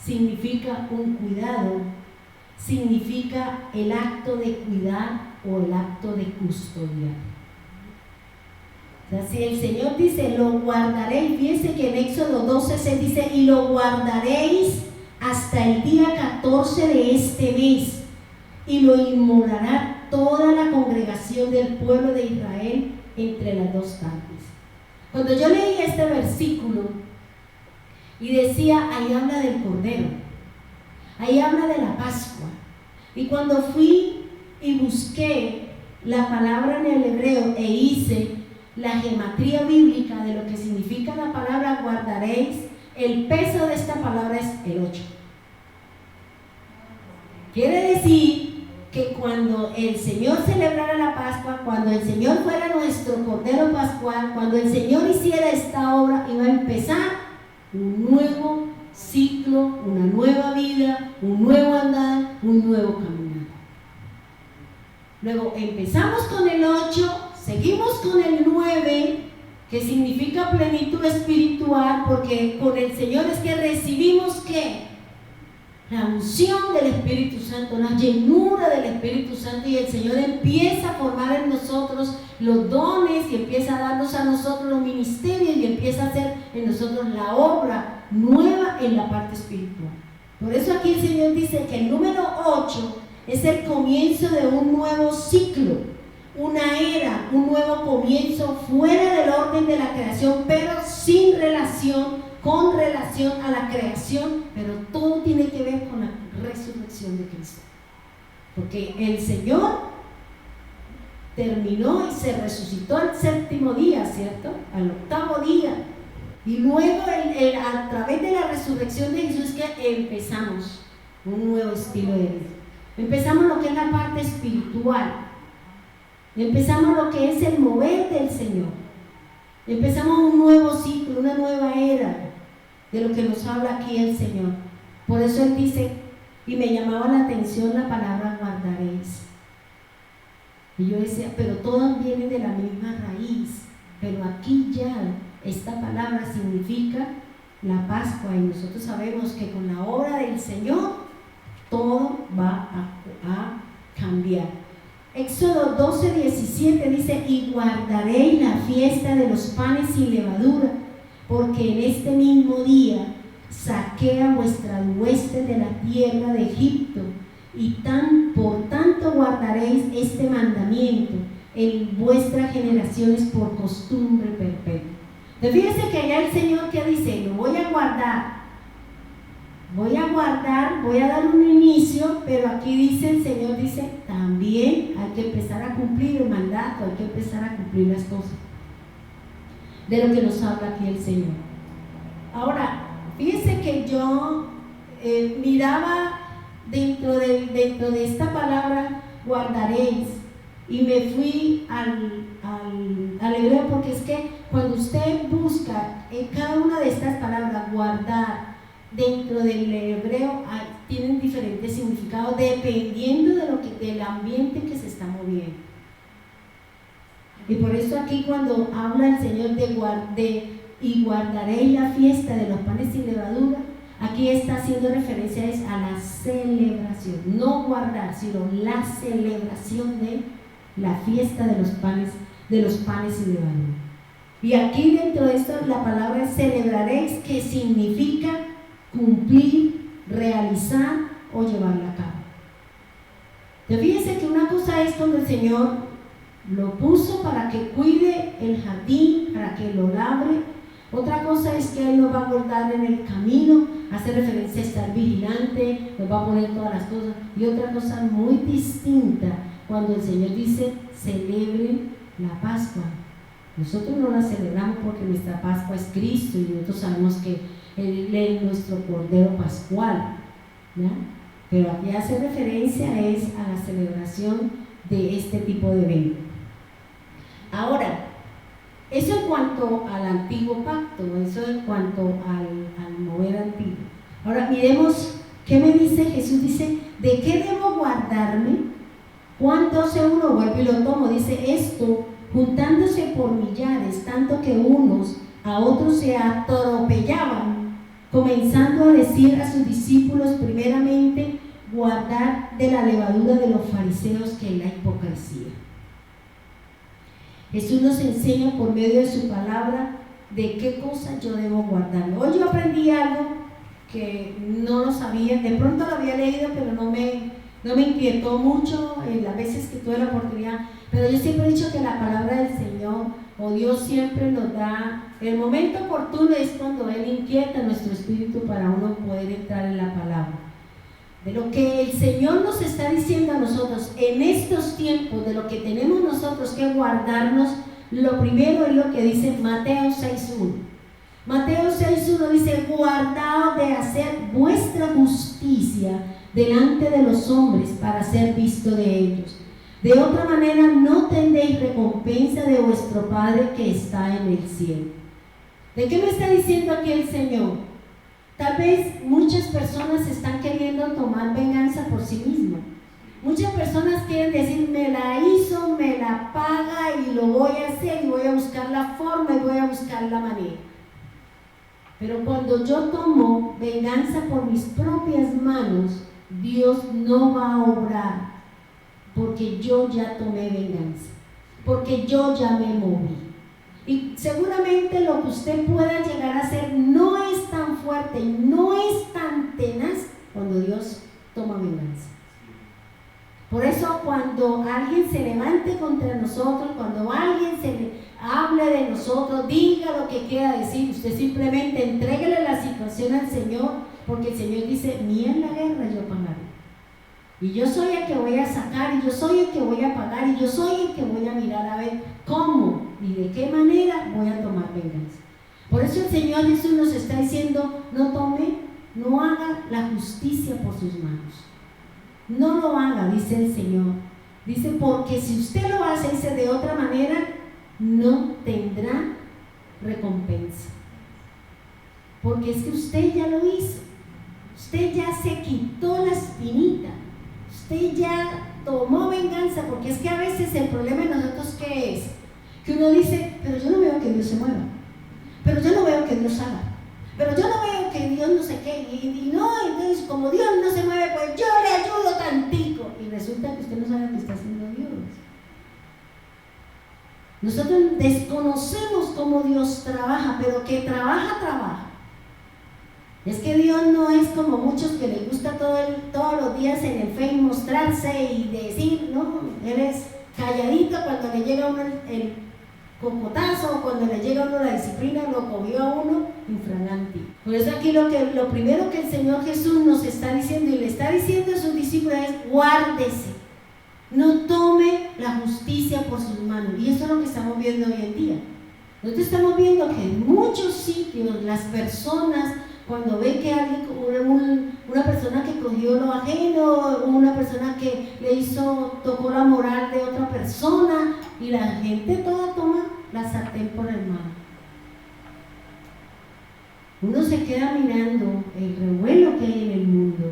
significa un cuidado, significa el acto de cuidar o el acto de custodiar. O sea, si el Señor dice, lo guardaréis, fíjense que en Éxodo 12 se dice, y lo guardaréis hasta el día 14 de este mes, y lo inmolará toda la congregación del pueblo de Israel entre las dos tardes. Cuando yo leí este versículo y decía, ahí habla del Cordero, ahí habla de la Pascua, y cuando fui y busqué la palabra en el hebreo e hice la gematría bíblica de lo que significa la palabra guardaréis, el peso de esta palabra es el 8. Quiere decir que cuando el Señor celebrara la Pascua, cuando el Señor fuera nuestro Cordero Pascual, cuando el Señor hiciera esta obra, iba a empezar un nuevo ciclo, una nueva vida, un nuevo andar, un nuevo caminar. Luego empezamos con el 8, seguimos con el 9, que significa plenitud espiritual, porque con el Señor es que recibimos ¿qué? La unción del Espíritu Santo, la llenura del Espíritu Santo, y el Señor empieza a formar en nosotros los dones y empieza a darnos a nosotros los ministerios y empieza a hacer en nosotros la obra nueva en la parte espiritual. Por eso aquí el Señor dice que el número 8 es el comienzo de un nuevo ciclo, una era, un nuevo comienzo fuera del orden de la creación, pero sin relación, con relación a la creación, pero todo tiene que ver con la resurrección de Cristo. Porque el Señor terminó y se resucitó al séptimo día, ¿cierto? Al octavo día. Y luego a través de la resurrección de Jesús que empezamos un nuevo estilo de vida. Empezamos lo que es la parte espiritual. Empezamos lo que es el mover del Señor. Empezamos un nuevo ciclo, una nueva era de lo que nos habla aquí el Señor. Por eso Él dice, y me llamaba la atención la palabra guardaréis. Y yo decía, pero todas vienen de la misma raíz. Pero aquí ya esta palabra significa la Pascua, y nosotros sabemos que con la obra del Señor todo va a cambiar. Éxodo 12:17 dice, y guardaréis la fiesta de los panes sin levadura, porque en este mismo día saqué a vuestras huestes de la tierra de Egipto, y por tanto guardaréis este mandamiento en vuestras generaciones por costumbre perpetua. Entonces fíjense que allá el Señor que dice, lo voy a guardar, voy a dar un inicio, pero aquí dice el Señor, dice, también hay que empezar a cumplir el mandato, hay que empezar a cumplir las cosas de lo que nos habla aquí el Señor. Ahora, fíjense que yo miraba dentro de esta palabra guardaréis, y me fui al hebreo, porque es que cuando usted busca en cada una de estas palabras guardar dentro del hebreo, tienen diferentes significados dependiendo del ambiente que se está moviendo. Y por eso aquí cuando habla el Señor y guardaréis la fiesta de los panes sin levadura, aquí está haciendo referencia a la celebración, no guardar, sino la celebración de la fiesta de los panes sin levadura. Y aquí dentro de esto la palabra celebraréis, que significa cumplir, realizar o llevarla a cabo. Entonces fíjense que una cosa es cuando el Señor lo puso para que cuide el jardín, para que lo labre. Otra cosa es que Él nos va a guardar en el camino, hace referencia a estar vigilante, nos va a poner todas las cosas. Y otra cosa muy distinta, cuando el Señor dice, celebren la Pascua. Nosotros no la celebramos porque nuestra Pascua es Cristo, y nosotros sabemos que Él es nuestro Cordero Pascual, ¿ya? Pero aquí hace referencia a la celebración de este tipo de evento. Ahora, eso en cuanto al antiguo pacto, eso en cuanto al mover antiguo. Ahora miremos qué me dice Jesús. Dice, ¿de qué debo guardarme? Juan 12:1, vuelvo y lo tomo, dice, esto juntándose por millares, tanto que unos a otros se atropellaban, comenzando a decir a sus discípulos primeramente, guardar de la levadura de los fariseos, que es la hipocresía. Jesús nos enseña por medio de su palabra de qué cosas yo debo guardar. Hoy yo aprendí algo que no lo sabía, de pronto lo había leído, pero no me inquietó mucho en las veces que tuve la oportunidad. Pero yo siempre he dicho que la palabra del Señor, o Dios, siempre nos da el momento oportuno, es cuando Él inquieta nuestro espíritu para uno poder entrar en la palabra. De lo que el Señor nos está diciendo a nosotros en estos tiempos, de lo que tenemos nosotros que guardarnos, lo primero es lo que dice Mateo 6:1. Mateo 6:1 dice, guardaos de hacer vuestra justicia delante de los hombres para ser visto de ellos. De otra manera no tendréis recompensa de vuestro Padre que está en el cielo. ¿De qué me está diciendo aquí el Señor? Tal vez muchas personas están queriendo tomar venganza por sí mismas. Muchas personas quieren decir, me la hizo, me la paga y lo voy a hacer, y voy a buscar la forma y voy a buscar la manera. Pero cuando yo tomo venganza por mis propias manos, Dios no va a obrar, porque yo ya tomé venganza, porque yo ya me moví. Y seguramente lo que usted pueda llegar a hacer no es tan fuerte y no es tan tenaz cuando Dios toma venganza. Por eso cuando alguien se levante contra nosotros, cuando alguien hable de nosotros, diga lo que quiera decir, usted simplemente entréguele la situación al Señor, porque el Señor dice, mía es la guerra, yo pagaré. Y yo soy el que voy a sacar, y yo soy el que voy a pagar, y yo soy el que voy a mirar a ver cómo y de qué manera voy a tomar venganza. Por eso el Señor Jesús nos está diciendo, no haga la justicia por sus manos. No lo haga, dice el Señor. Dice, porque si usted lo hace, dice, de otra manera, no tendrá recompensa. Porque es que usted ya lo hizo. Usted ya se quitó la espinita. Usted ya tomó venganza, porque es que a veces el problema de nosotros, ¿qué es? Que uno dice, pero yo no veo que Dios se mueva, pero yo no veo que Dios haga, pero yo no veo que Dios no sé qué, y no, entonces como Dios no se mueve, pues yo le ayudo tantico, y resulta que usted no sabe lo que está haciendo Dios. Nosotros desconocemos cómo Dios trabaja, pero que trabaja. Es que Dios no es como muchos que les gusta todos los días en el Facebook mostrarse y decir, no, Él es calladito cuando le llega a uno el cocotazo, cuando le llega a uno la disciplina, lo cogió a uno infraganti. Por eso aquí lo primero que el Señor Jesús nos está diciendo y le está diciendo a sus discípulos es, guárdese, no tome la justicia por sus manos. Y eso es lo que estamos viendo hoy en día. Nosotros estamos viendo que en muchos sitios las personas, cuando ven que alguien, una persona que cogió lo ajeno, una persona que tocó la moral de otra persona, y la gente toda toma la sartén por el mango. Uno se queda mirando el revuelo que hay en el mundo,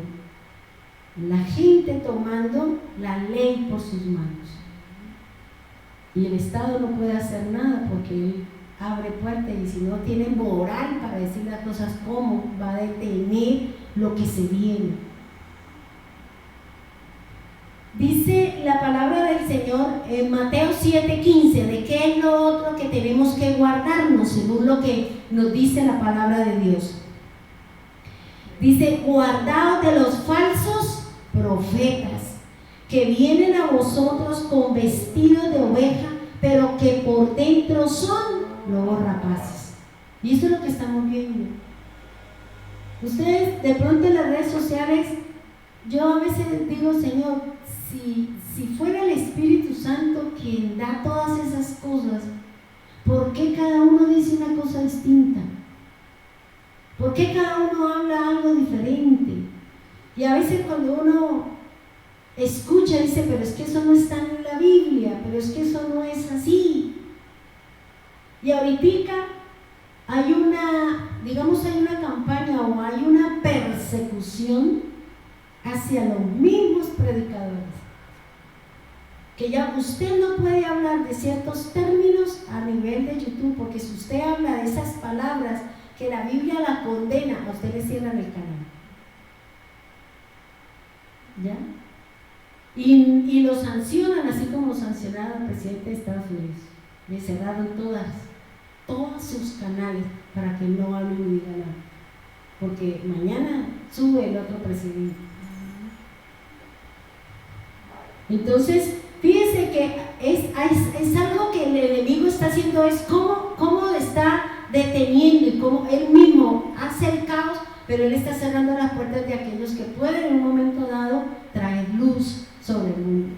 la gente tomando la ley por sus manos, y el Estado no puede hacer nada porque él abre puertas, y si no tiene moral para decir las cosas, ¿cómo va a detener lo que se viene? Dice la palabra del Señor en Mateo 7:15, de qué es lo otro que tenemos que guardarnos según lo que nos dice la palabra de Dios. Dice, guardaos de los falsos profetas que vienen a vosotros con vestidos de oveja, pero que por dentro son lobos rapaces. Y eso es lo que estamos viendo. Ustedes de pronto en las redes sociales, yo a veces digo, Señor, si fuera el Espíritu Santo quien da todas esas cosas, ¿por qué cada uno dice una cosa distinta? ¿Por qué cada uno habla algo diferente? Y a veces cuando uno escucha, dice, pero es que eso no está en la Biblia, pero es que eso no es así. Y ahorita hay una campaña o hay una persecución hacia los mismos predicadores, que ya usted no puede hablar de ciertos términos a nivel de YouTube, porque si usted habla de esas palabras que la Biblia la condena, a usted le cierran el canal. ¿Ya? Y lo sancionan así como sancionaron al presidente de Estados Unidos. Le cerraron todos sus canales para que no hable ni diga nada, porque mañana sube el otro presidente. Entonces, fíjense que es algo que el enemigo está haciendo, es cómo está deteniendo y cómo él mismo hace el caos, pero él está cerrando las puertas de aquellos que pueden en un momento dado traer luz sobre el mundo.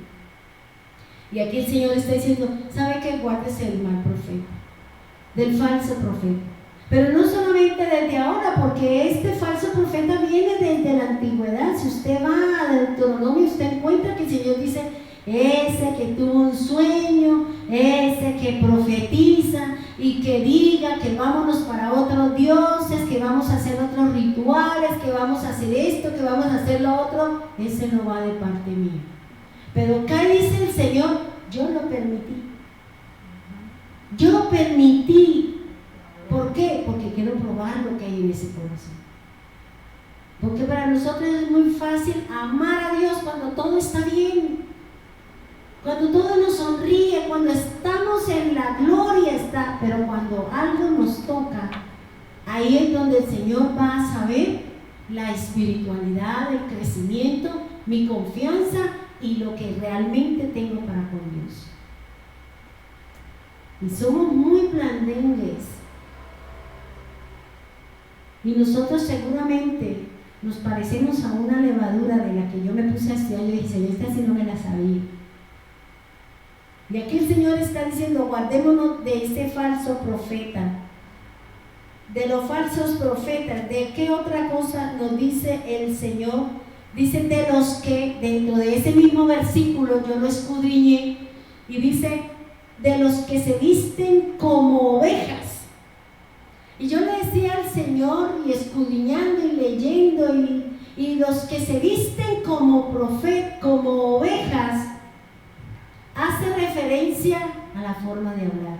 Y aquí el Señor está diciendo, ¿sabe qué? Guárdese del mal profeta, del falso profeta. Pero no solamente desde ahora, porque este falso profeta viene desde la antigüedad. Si usted va a Deuteronomio, usted encuentra que el Señor dice, ese que tuvo un sueño, ese que profetiza y que diga que vámonos para otros dioses, que vamos a hacer otros rituales, que vamos a hacer esto, que vamos a hacer lo otro, ese no va de parte mía. Pero acá dice el Señor, yo lo permití. Yo permití. ¿Por qué? Porque quiero probar lo que hay en ese corazón. Porque para nosotros es muy fácil amar a Dios cuando todo está bien, cuando todo nos sonríe, cuando estamos en la gloria está, pero cuando algo nos toca, ahí es donde el Señor va a saber la espiritualidad, el crecimiento, mi confianza y lo que realmente tengo para con Dios. Y somos muy blandengues. Y nosotros seguramente nos parecemos a una levadura de la que yo me puse a estudiar. Yo dije, Señor, esta sí no me la sabía. Y aquí el Señor está diciendo, guardémonos de ese falso profeta, de los falsos profetas. ¿De qué otra cosa nos dice el Señor dice de los que, dentro de ese mismo versículo yo lo escudriñé y dice de los que se visten como ovejas. Y yo le decía al Señor, y escudriñando y leyendo, y los que se visten como como ovejas, hace referencia a la forma de hablar.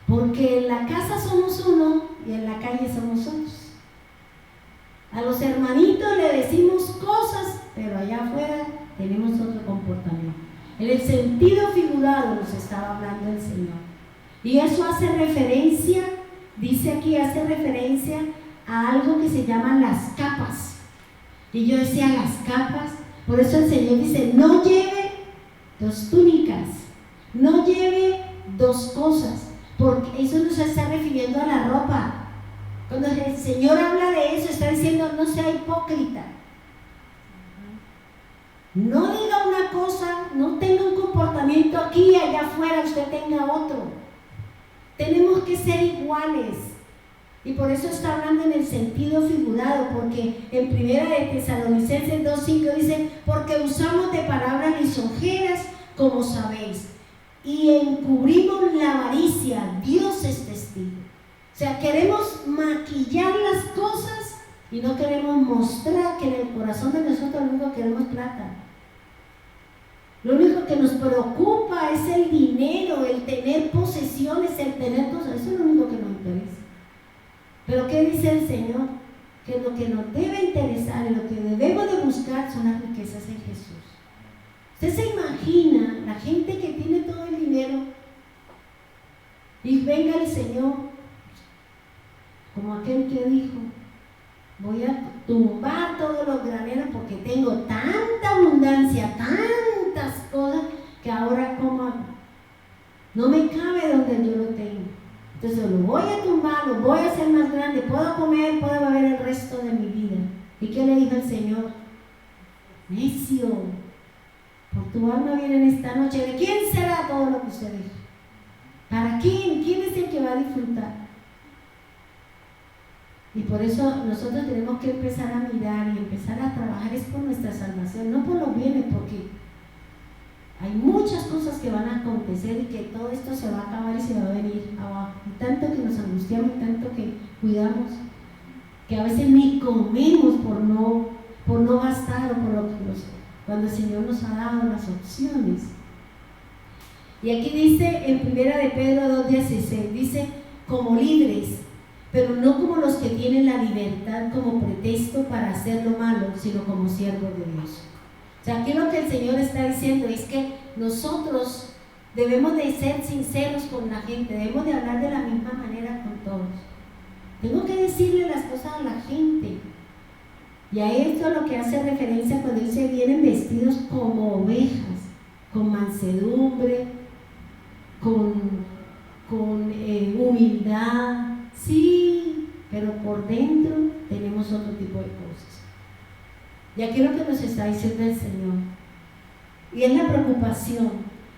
Porque en la casa somos uno y en la calle somos otros. A los hermanitos le decimos cosas, pero allá afuera tenemos otro comportamiento. En el sentido figurado nos estaba hablando el Señor. Y eso hace referencia, dice aquí, hace referencia a algo que se llaman las capas. Y yo decía las capas, por eso el Señor dice, no lleve 2 túnicas, no lleve 2 cosas, porque eso no se está refiriendo a la ropa. Cuando el Señor habla de eso, está diciendo, no sea hipócrita. No diga una cosa, no tenga un comportamiento aquí y allá afuera, usted tenga otro. Tenemos que ser iguales. Y por eso está hablando en el sentido figurado, porque en 1 de Tesalonicenses 2:5 dice, porque usamos de palabras lisonjeras, como sabéis, y encubrimos la avaricia, Dios es testigo. O sea, queremos maquillar las cosas y no queremos mostrar que en el corazón de nosotros lo único que queremos plata. Lo único que nos preocupa es el dinero, el tener posesiones, el tener cosas. Eso es lo único que nos interesa. Pero ¿qué dice el Señor? Que lo que nos debe interesar y lo que debemos de buscar son las riquezas en Jesús. ¿Usted se imagina la gente que tiene todo el dinero y venga el Señor, como aquel que dijo, voy a tumbar todos los graneros porque tengo tanta abundancia, tantas cosas, que ahora como no me cabe donde yo lo tengo? Entonces lo voy a tumbar, lo voy a hacer más grande, puedo comer, puedo beber el resto de mi vida. ¿Y qué le dijo el Señor? Necio, por tu alma viene en esta noche. ¿De quién será todo lo que usted deja? ¿Para quién? ¿Quién es el que va a disfrutar? Y por eso nosotros tenemos que empezar a mirar y empezar a trabajar es por nuestra salvación, no por los bienes, porque hay muchas cosas que van a acontecer y que todo esto se va a acabar y se va a venir abajo. Y tanto que nos angustiamos, y tanto que cuidamos, que a veces ni comemos por no gastar o por lo que cuando el Señor nos ha dado las opciones. Y aquí dice en 1 de Pedro 2:16, dice, como libres, pero no como los que tienen la libertad como pretexto para hacer lo malo, sino como siervos de Dios. O sea, aquí lo que el Señor está diciendo es que nosotros debemos de ser sinceros con la gente, debemos de hablar de la misma manera con todos. Tengo que decirle las cosas a la gente. Y a esto es lo que hace referencia cuando dice vienen vestidos como ovejas, con mansedumbre, con humildad, sí, pero por dentro tenemos otro tipo de cosas. Y aquí es lo que nos está diciendo el Señor. Y es la preocupación.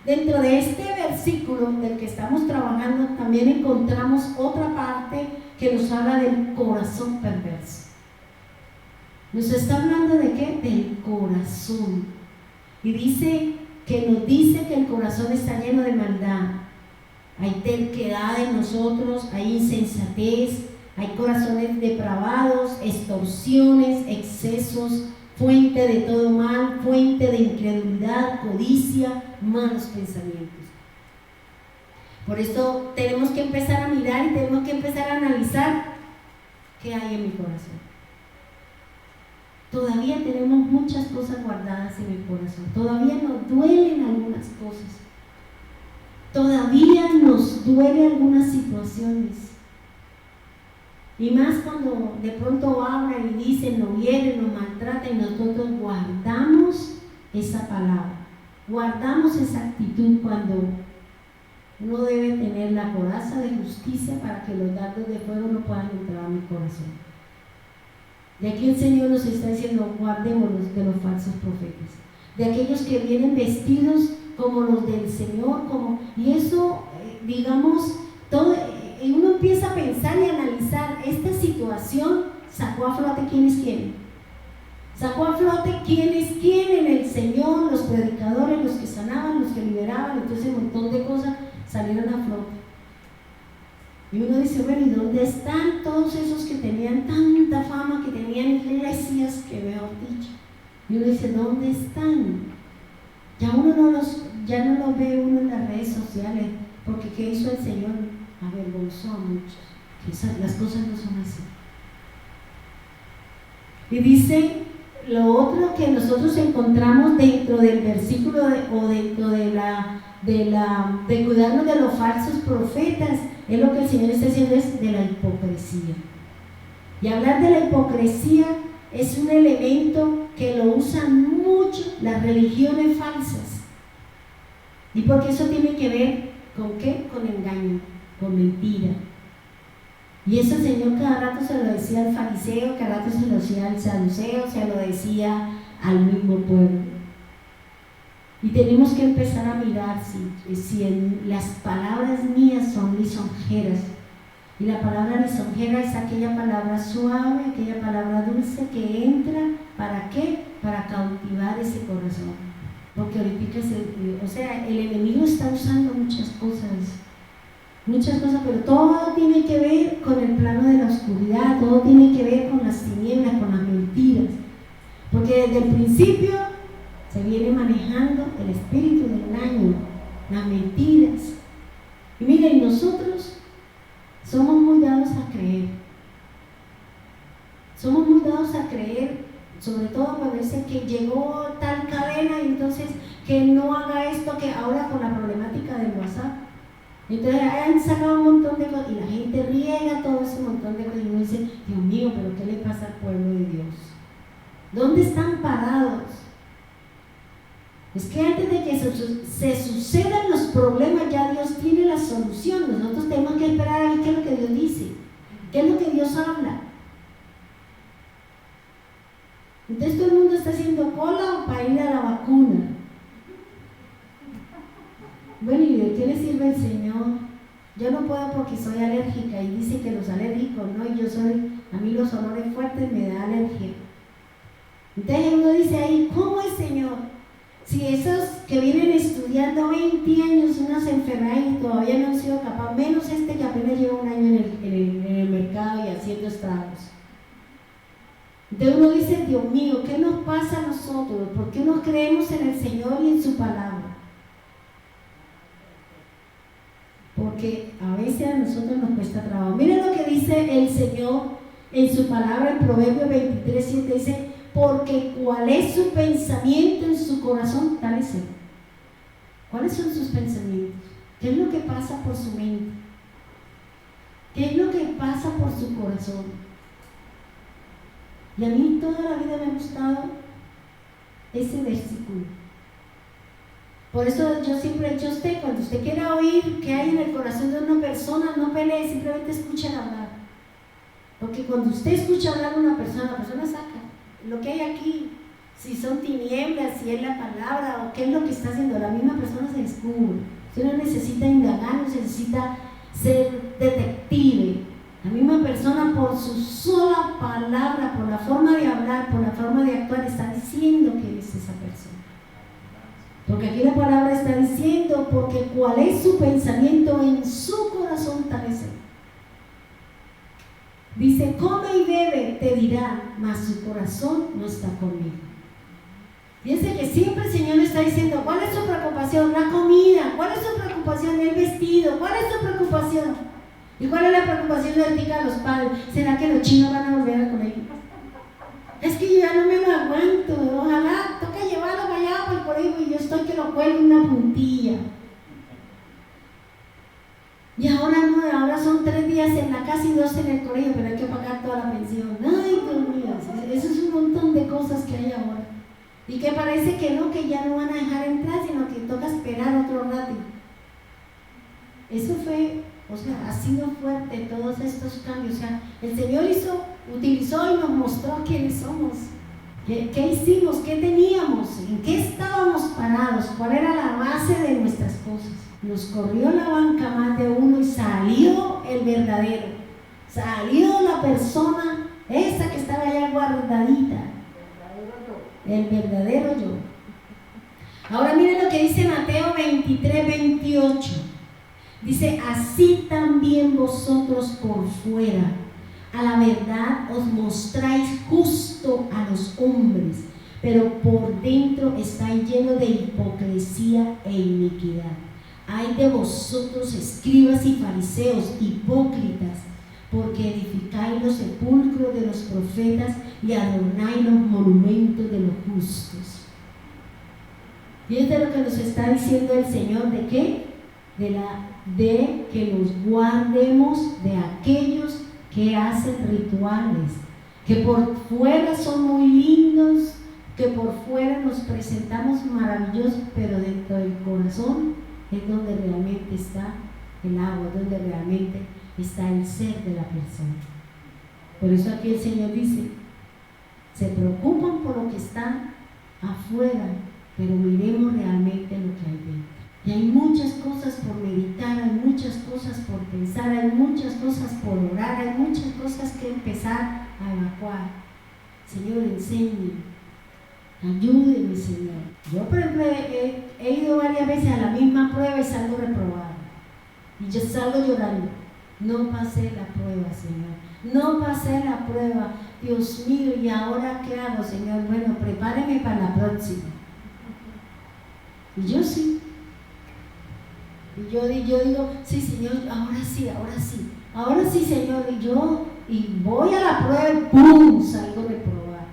Dentro de este versículo del que estamos trabajando también encontramos otra parte que nos habla del corazón perverso. Nos está hablando de qué? Del corazón. Y nos dice que el corazón está lleno de maldad. Hay terquedad en nosotros, hay insensatez, hay corazones depravados, extorsiones, excesos, fuente de todo mal, fuente de incredulidad, codicia, malos pensamientos. Por eso tenemos que empezar a mirar y tenemos que empezar a analizar qué hay en mi corazón. Todavía tenemos muchas cosas guardadas en el corazón, todavía nos duelen algunas cosas, todavía nos duelen algunas situaciones. Y más cuando de pronto hablan y dicen, nos hieren, nos maltratan, y nosotros guardamos esa palabra, guardamos esa actitud cuando uno debe tener la coraza de justicia para que los dardos de fuego no puedan entrar a mi corazón. De aquí el Señor nos está diciendo, guardémonos de los falsos profetas, de aquellos que vienen vestidos como los del Señor, y eso, digamos, todo, y uno empieza a pensar y analizar, esta situación sacó a flote ¿quiénes quieren? Sacó a flote quién es quién en el Señor, los predicadores, los que sanaban, los que liberaban, entonces un montón de cosas salieron a flote. Y uno dice, bueno, ¿y dónde están todos esos que tenían tanta fama, que tenían iglesias, que mejor dicho? Y uno dice, ¿dónde están? Ya no los ve uno en las redes sociales, porque ¿qué hizo el Señor? Avergonzó a muchos. Las cosas no son así. Y dice lo otro que nosotros encontramos dentro del versículo o dentro de cuidarnos de los falsos profetas, es lo que el Señor está diciendo, es de la hipocresía. Y hablar de la hipocresía es un elemento que lo usan mucho las religiones falsas. ¿Y porque eso tiene que ver con qué? Con engaño, con mentira. Y eso el Señor cada rato se lo decía al fariseo, cada rato se lo decía al saduceo, se lo decía al mismo pueblo. Y tenemos que empezar a mirar si en las palabras mías son lisonjeras. Y la palabra lisonjera es aquella palabra suave, aquella palabra dulce que entra, ¿para qué? Para cautivar ese corazón. Porque ahorita, el enemigo está usando muchas cosas, pero todo tiene que ver con el plano de la oscuridad, todo tiene que ver con las tinieblas, con las mentiras. Porque desde el principio se viene manejando el espíritu del engaño, las mentiras. Y miren, nosotros somos muy dados a creer. Somos muy dados a creer, sobre todo cuando dicen que llegó tal cadena y entonces que no haga esto, que ahora con la problemática del WhatsApp. Entonces han sacado un montón de cosas y la gente riega todo ese montón de cosas y uno dice, Dios mío, pero ¿qué le pasa al pueblo de Dios? ¿Dónde están parados? Es que antes de que se sucedan los problemas, ya Dios tiene la solución. Nosotros tenemos que esperar a ver qué es lo que Dios dice, qué es lo que Dios habla. Entonces todo el mundo está haciendo cola para ir a la vacuna. Bueno, ¿y de qué le sirve el Señor? Yo no puedo porque soy alérgica, y dice que los alérgicos, no, a mí los olores fuertes me da alergia. Entonces uno dice ahí, ¿cómo es, Señor? Si esos que vienen estudiando 20 años unas enfermedades y todavía no han sido capaces, menos este que apenas lleva un año en el mercado y haciendo estragos. Entonces uno dice, Dios mío, ¿qué nos pasa a nosotros? ¿Por qué no creemos en el Señor y en su palabra? Porque a veces a nosotros nos cuesta trabajo. Miren lo que dice el Señor en su palabra en Proverbios 23:7, dice, porque cuál es su pensamiento en su corazón, tal es él. ¿Cuáles son sus pensamientos? ¿Qué es lo que pasa por su mente? ¿Qué es lo que pasa por su corazón? Y a mí toda la vida me ha gustado ese versículo. Por eso yo siempre he dicho a usted, cuando usted quiera oír qué hay en el corazón de una persona, no pelee, simplemente escuchen hablar. Porque cuando usted escucha hablar a una persona, la persona saca lo que hay aquí, si son tinieblas, si es la palabra o qué es lo que está haciendo, la misma persona se descubre. Usted no necesita indagar, no necesita ser detective. La misma persona por su sola palabra, por la forma de hablar, por la forma de actuar, está diciendo que es esa persona. Porque aquí la palabra está diciendo, porque cuál es su pensamiento en su corazón, tal es él. Dice, come y bebe, te dirá, mas su corazón no está conmigo. Fíjense que siempre el Señor está diciendo, ¿cuál es su preocupación? La comida. ¿Cuál es su preocupación? El vestido. ¿Cuál es su preocupación? ¿Y cuál es la preocupación de ahorita los padres? ¿Será que los chinos van a volver al colegio? Es que yo ya no me lo aguanto. Ojalá toca llevarlo para allá por el colegio y yo estoy que lo cuelgo en una puntilla. Y ahora no, ahora son 3 días en la casa y 2 en el colegio, pero hay que pagar toda la pensión. Ay, Dios mío, eso es un montón de cosas que hay ahora. Y que parece que no, que ya no van a dejar entrar, sino que toca esperar otro rato. Eso fue, ha sido fuerte todos estos cambios. El Señor utilizó y nos mostró quiénes somos. ¿Qué hicimos? ¿Qué teníamos? ¿En qué estábamos parados? ¿Cuál era la base de nuestras cosas? Nos corrió la banca más de uno y salió el verdadero. Salió la persona, esa que estaba allá guardadita. el verdadero yo. Ahora miren lo que dice Mateo 23:28. Dice, así también vosotros por fuera, a la verdad os mostráis justo a los hombres, pero por dentro estáis llenos de hipocresía e iniquidad. Ay de vosotros, escribas y fariseos, hipócritas, porque edificáis los sepulcros de los profetas y adornáis los monumentos de los justos. Fíjate lo que nos está diciendo el Señor, ¿de qué? De que nos guardemos de aquellos que hacen rituales, que por fuera son muy lindos, que por fuera nos presentamos maravillosos, pero dentro del corazón es donde realmente está el agua, donde realmente está el ser de la persona. Por eso aquí el Señor dice, se preocupan por lo que está afuera, pero miremos realmente lo que hay dentro. Y hay muchas cosas por meditar, hay muchas cosas por pensar, hay muchas cosas por orar, hay muchas cosas que empezar a evacuar. Señor, enséñeme, ayúdeme, Señor. Yo, por ejemplo, he ido varias veces a la misma prueba y salgo reprobada. Y yo salgo llorando. No pasé la prueba, Señor. No pasé la prueba. Dios mío, ¿y ahora qué hago, Señor? Bueno, prepáreme para la próxima. Y yo sí. Y yo digo, sí, Señor, ahora sí, Señor, y voy a la prueba y ¡pum!, salgo reprobada.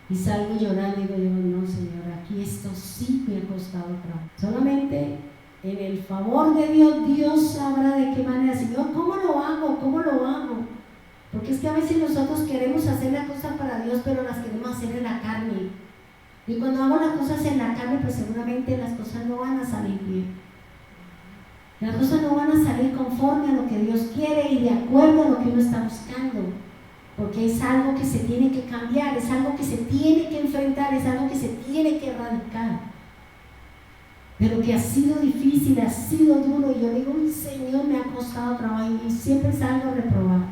Y salgo llorando y digo yo, no, Señor, aquí esto sí me ha costado trabajo. Solamente en el favor de Dios, Dios sabrá de qué manera, Señor, ¿cómo lo hago? Porque es que a veces nosotros queremos hacer las cosas para Dios, pero las queremos hacer en la carne. Y cuando hago las cosas en la carne, pues seguramente las cosas no van a salir bien. Las cosas no van a salir conforme a lo que Dios quiere y de acuerdo a lo que uno está buscando, porque es algo que se tiene que cambiar, es algo que se tiene que enfrentar, es algo que se tiene que erradicar, pero que ha sido difícil, ha sido duro, y yo digo, Señor, me ha costado trabajo y siempre salgo reprobado.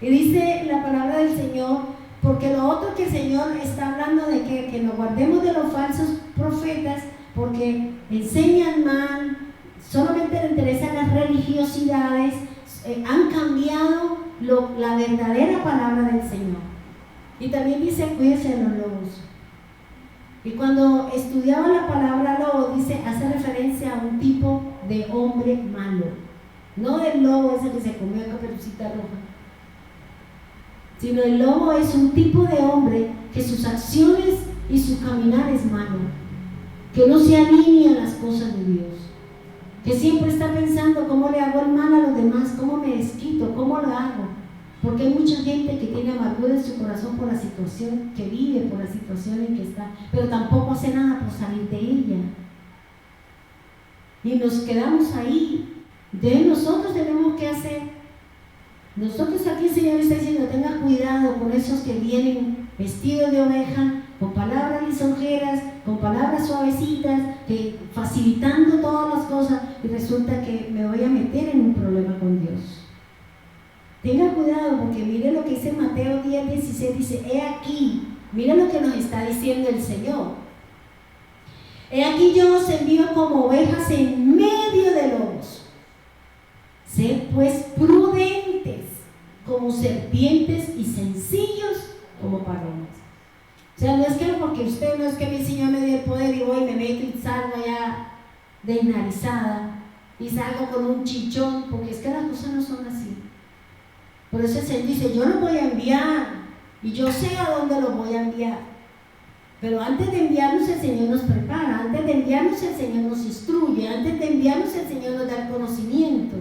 Y dice la palabra del Señor, porque lo otro que el Señor está hablando de que nos guardemos de los falsos profetas, porque enseñan mal, solamente les interesan las religiosidades, han cambiado la verdadera palabra del Señor. Y también dice, cuídense de los lobos. Y cuando estudiaba la palabra lobo, hace referencia a un tipo de hombre malo. No del lobo ese que se comió a Caperucita Roja, sino el lobo es un tipo de hombre que sus acciones y su caminar es malo, que no se alinea a las cosas de Dios, que siempre está pensando cómo le hago el mal a los demás, cómo me desquito, cómo lo hago, porque hay mucha gente que tiene amargura en su corazón por la situación que vive, por la situación en que está, pero tampoco hace nada por salir de ella, y nos quedamos ahí. Entonces nosotros tenemos que hacer, nosotros aquí el Señor está diciendo, tenga cuidado con esos que vienen vestidos de oveja, con palabras lisonjeras, con palabras suavecitas, facilitando todas las cosas, y resulta que me voy a meter en un problema con Dios. Tenga cuidado, porque mire lo que dice Mateo 10:16, dice, he aquí, mire lo que nos está diciendo el Señor. He aquí yo os envío como ovejas en medio de lobos. Sed pues prudentes como serpientes y sencillos como palomas. O sea, no es que porque usted, no es que mi Señor me dio el poder y voy y me meto y salgo ya desnarizada y salgo con un chichón, porque es que las cosas no son así. Por eso el Señor dice, yo los voy a enviar y yo sé a dónde los voy a enviar. Pero antes de enviarnos el Señor nos prepara, antes de enviarnos el Señor nos instruye, antes de enviarnos el Señor nos da el conocimiento.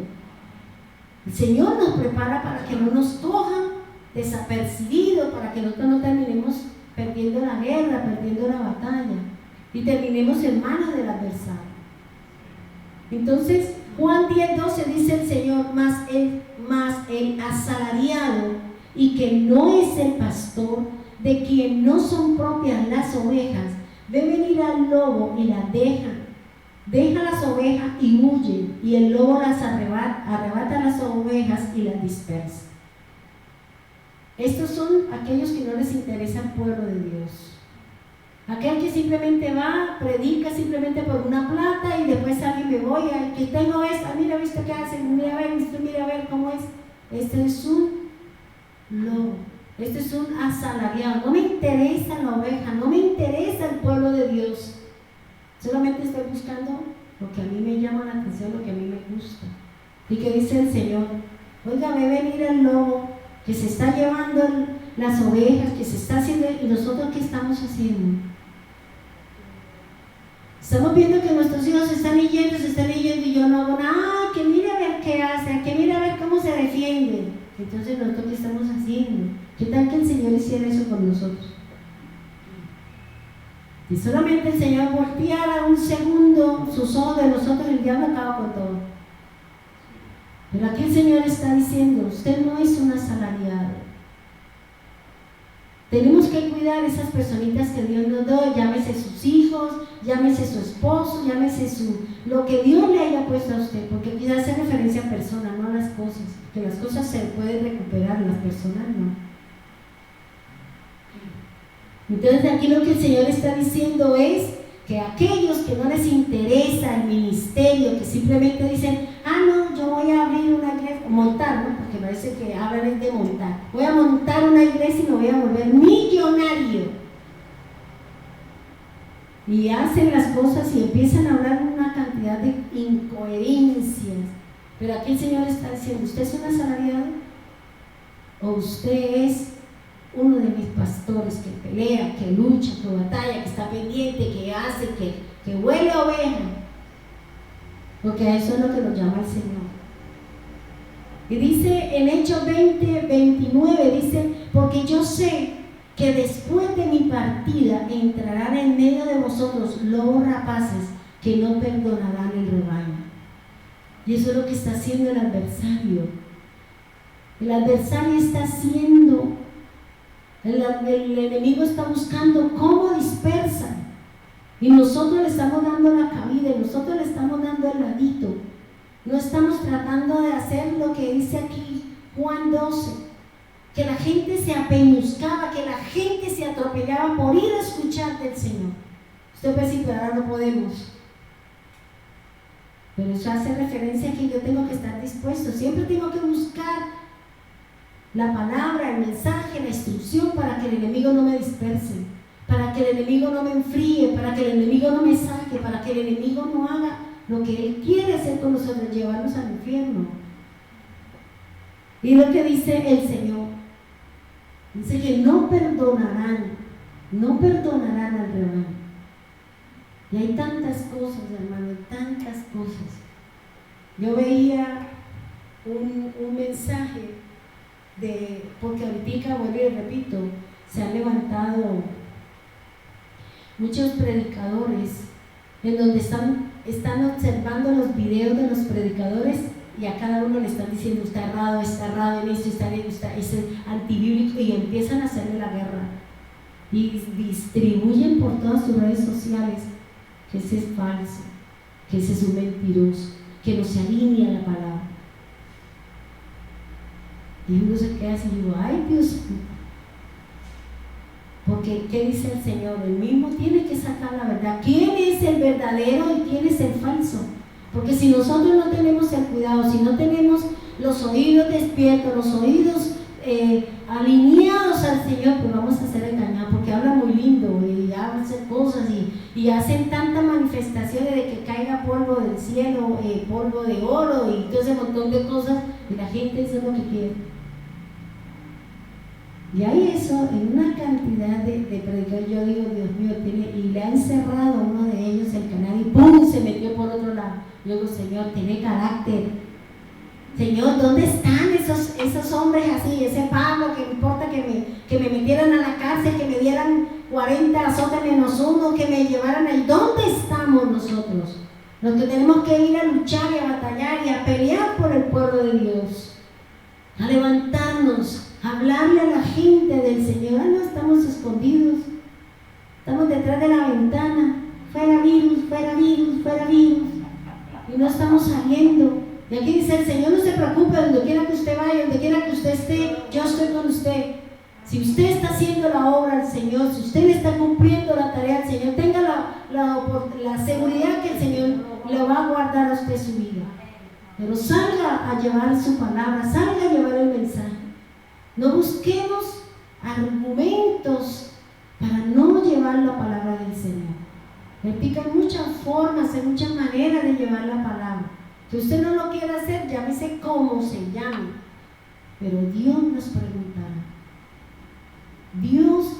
El Señor nos prepara para que no nos cojan desapercibidos, para que nosotros no terminemos perdiendo la guerra, perdiendo la batalla y terminemos en manos del adversario. Entonces Juan 10:12 dice el Señor, mas el asalariado y que no es el pastor, de quien no son propias las ovejas, ve venir al lobo y las deja las ovejas y huye, y el lobo las arrebata las ovejas y las dispersa. Estos son aquellos que no les interesa el pueblo de Dios. Aquel que simplemente va, predica simplemente por una plata y después sale y me voy, al que tengo esto, mira, ¿viste qué hacen? Mira a ver cómo es. Este es un lobo, este es un asalariado. No me interesa la oveja, no me interesa el pueblo de Dios. Solamente estoy buscando lo que a mí me llama la atención, lo que a mí me gusta. Y que dice el Señor, oiga, ve venir el lobo que se está llevando las ovejas, que se está haciendo, y nosotros ¿qué estamos haciendo? Estamos viendo que nuestros hijos se están yendo y yo no hago nada, que mire a ver qué hace, que mire a ver cómo se defiende. Entonces nosotros ¿qué estamos haciendo? ¿Qué tal que el Señor hiciera eso con nosotros? Si solamente el Señor volteara un segundo sus ojos de nosotros, el diablo acaba con todo. Pero aquí el Señor está diciendo, usted no es un asalariado. Tenemos que cuidar esas personitas que Dios nos da, llámese sus hijos, llámese su esposo, llámese lo que Dios le haya puesto a usted, porque quizás hace referencia a personas, no a las cosas, que las cosas se pueden recuperar, las personas no. Entonces aquí lo que el Señor está diciendo es que aquellos que no les interesa el ministerio, que simplemente dicen, no, yo voy a abrir una iglesia, montar, ¿no? Porque parece que hablan es de montar, voy a montar una iglesia y me voy a volver millonario, y hacen las cosas y empiezan a hablar una cantidad de incoherencias. Pero aquí el Señor está diciendo, ¿usted es un asalariado? ¿O usted es uno de mis pastores que pelea, que lucha, que batalla, que está pendiente, que hace, que huele a oveja? Porque a eso es lo que nos llama el Señor. Y dice en Hechos 20:29, dice, porque yo sé que después de mi partida entrarán en medio de vosotros lobos rapaces que no perdonarán el rebaño. Y eso es lo que está haciendo el adversario. El adversario está haciendo, el enemigo está buscando cómo dispersa. Y nosotros le estamos dando la cabida, nosotros le estamos dando el ladito. No estamos tratando de hacer lo que dice aquí Juan 12, que la gente se apeñuscaba, que la gente se atropellaba por ir a escuchar del Señor. Usted puede decir, pero ahora no podemos. Pero eso hace referencia a que yo tengo que estar dispuesto, siempre tengo que buscar la palabra, el mensaje, la instrucción para que el enemigo no me disperse, para que el enemigo no me enfríe, para que el enemigo no me saque, para que el enemigo no haga lo que él quiere hacer con nosotros, llevarnos al infierno. Y lo que dice el Señor, dice que no perdonarán al rebaño. Y hay tantas cosas, hermano, tantas cosas. Yo veía un mensaje porque ahorita, vuelvo y repito, se han levantado muchos predicadores en donde están observando los videos de los predicadores y a cada uno le están diciendo, está errado en esto, es antibíblico, y empiezan a hacerle la guerra y distribuyen por todas sus redes sociales que ese es falso, que ese es un mentiroso, que no se alinea a la palabra. Y uno se queda así y digo, ay Dios, porque ¿qué dice el Señor? Él mismo tiene que sacar la verdad. ¿Quién es el verdadero y quién es el falso? Porque si nosotros no tenemos el cuidado, si no tenemos los oídos despiertos, los oídos alineados al Señor, pues vamos a ser engañados, porque habla muy lindo y hacen cosas y hacen tantas manifestaciones de que caiga polvo del cielo, polvo de oro y todo ese montón de cosas, y la gente eso es lo que quiere. Y hay eso en una cantidad de predicadores. Yo digo, Dios mío, y le ha encerrado a uno de ellos el canal y ¡pum!, se metió por otro lado. Yo digo, Señor, tiene carácter. Señor, ¿dónde están esos hombres así? Ese Pablo, que importa que me metieran a la cárcel, que me dieran 40 azotes menos uno, que me llevaran ahí. ¿Dónde estamos nosotros? Los que tenemos que ir a luchar y a batallar y a pelear por el pueblo de Dios, a levantarnos, a hablarle a la gente del Señor. No estamos escondidos, estamos detrás de la ventana, fuera virus, fuera virus, fuera virus, y no estamos saliendo. Y aquí dice el Señor, no se preocupe, donde quiera que usted vaya, donde quiera que usted esté, yo estoy con usted. Si usted está haciendo la obra del Señor, si usted le está cumpliendo la tarea por la seguridad que el Señor le va a guardar a usted su vida. Pero salga a llevar su palabra, salga a llevar el mensaje. No busquemos argumentos para no llevar la palabra del Señor. Repito, hay muchas formas, hay muchas maneras de llevar la palabra. Si usted no lo quiere hacer, llámese como se llame. Pero Dios nos preguntará. Dios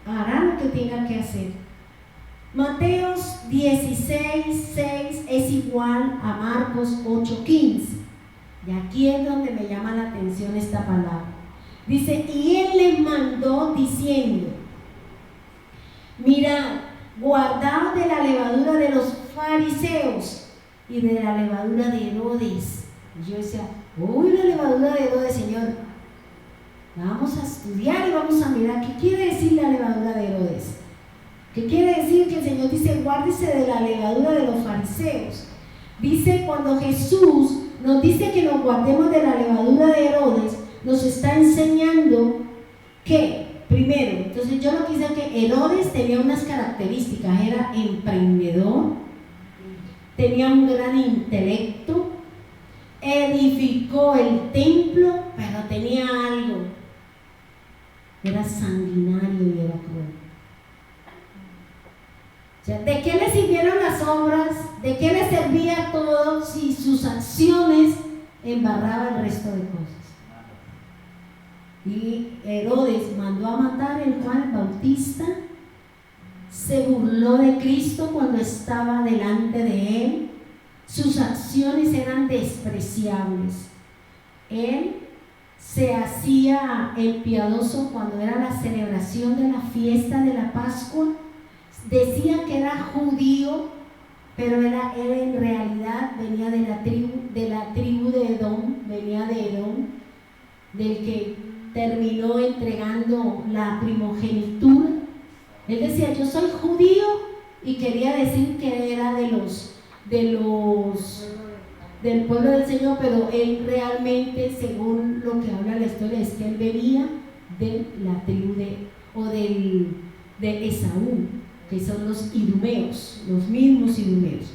hará lo que tenga que hacer. Mateos 16:6 es igual a Marcos 8:15. Y aquí es donde me llama la atención esta palabra. Dice, y él les mandó diciendo, mirad, guardaos de la levadura de los fariseos y de la levadura de Herodes. Y yo decía, uy, la levadura de Herodes, Señor. Vamos a estudiar y vamos a mirar qué quiere decir la levadura de Herodes. ¿Qué quiere decir? Que el Señor dice, guárdese de la levadura de los fariseos. Dice, cuando Jesús nos dice que nos guardemos de la levadura de Herodes, nos está enseñando que, primero, entonces yo lo que hice que Herodes tenía unas características, era emprendedor, tenía un gran intelecto, edificó el templo, pero tenía algo, era sanguinario y era cruel. O sea, ¿de qué le sirvieron las obras? ¿De qué le servía todo si sus acciones embarraban el resto de cosas? Y Herodes mandó a matar el Juan Bautista, se burló de Cristo cuando estaba delante de él, sus acciones eran despreciables. Él se hacía el piadoso cuando era la celebración de la fiesta de la Pascua, decía que era judío, pero él en realidad venía de la tribu de Edom, venía de Edom, del que terminó entregando la primogenitura. Él decía, yo soy judío, y quería decir que era del pueblo del Señor, pero él realmente, según lo que habla la historia, es que él venía de la tribu de Esaú, que son los idumeos, los mismos idumeos.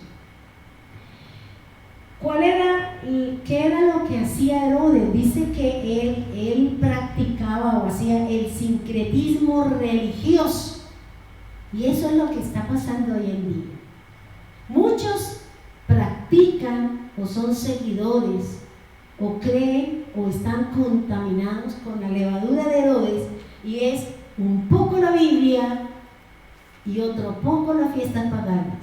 ¿Qué era lo que hacía Herodes? Dice que él practicaba o hacía el sincretismo religioso, y eso es lo que está pasando hoy en día. Muchos practican o son seguidores o creen o están contaminados con la levadura de Herodes, y es un poco la Biblia y otro poco las fiestas paganas.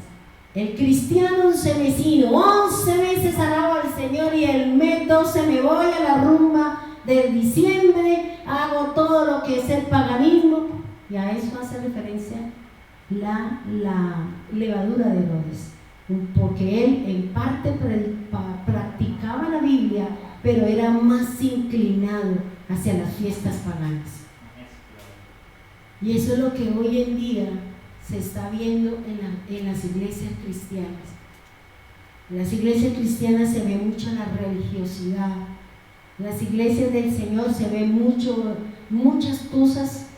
El cristiano 11 mesino, 11 meses alabo al Señor, y el mes 12 me voy a la rumba de diciembre, hago todo lo que es el paganismo, y a eso hace referencia la levadura de Herodes, porque él en parte practicaba la Biblia, pero era más inclinado hacia las fiestas paganas. Y eso es lo que hoy en día se está viendo en las iglesias cristianas. En las iglesias cristianas se ve mucho la religiosidad. En las iglesias del Señor se ve muchas cosas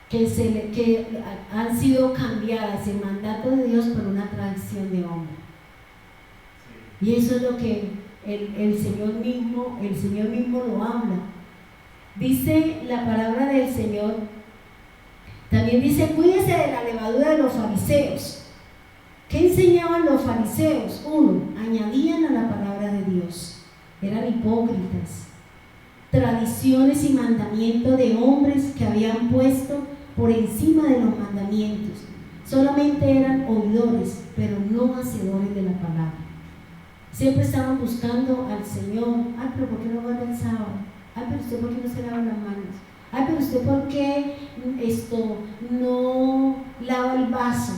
que han sido cambiadas, el mandato de Dios por una tradición de hombre. Y eso es lo que el Señor mismo lo habla. Dice la palabra del Señor, también dice, cuídese de la levadura de los fariseos. ¿Qué enseñaban los fariseos? Uno, añadían a la palabra de Dios, eran hipócritas. Tradiciones y mandamientos de hombres que habían puesto por encima de los mandamientos. Solamente eran oidores, pero no hacedores de la palabra. Siempre estaban buscando al Señor. Ay, pero ¿por qué no guarda el sábado? Ay, pero usted ¿por qué no se lava las manos? Ay, pero usted ¿por qué no lava el vaso?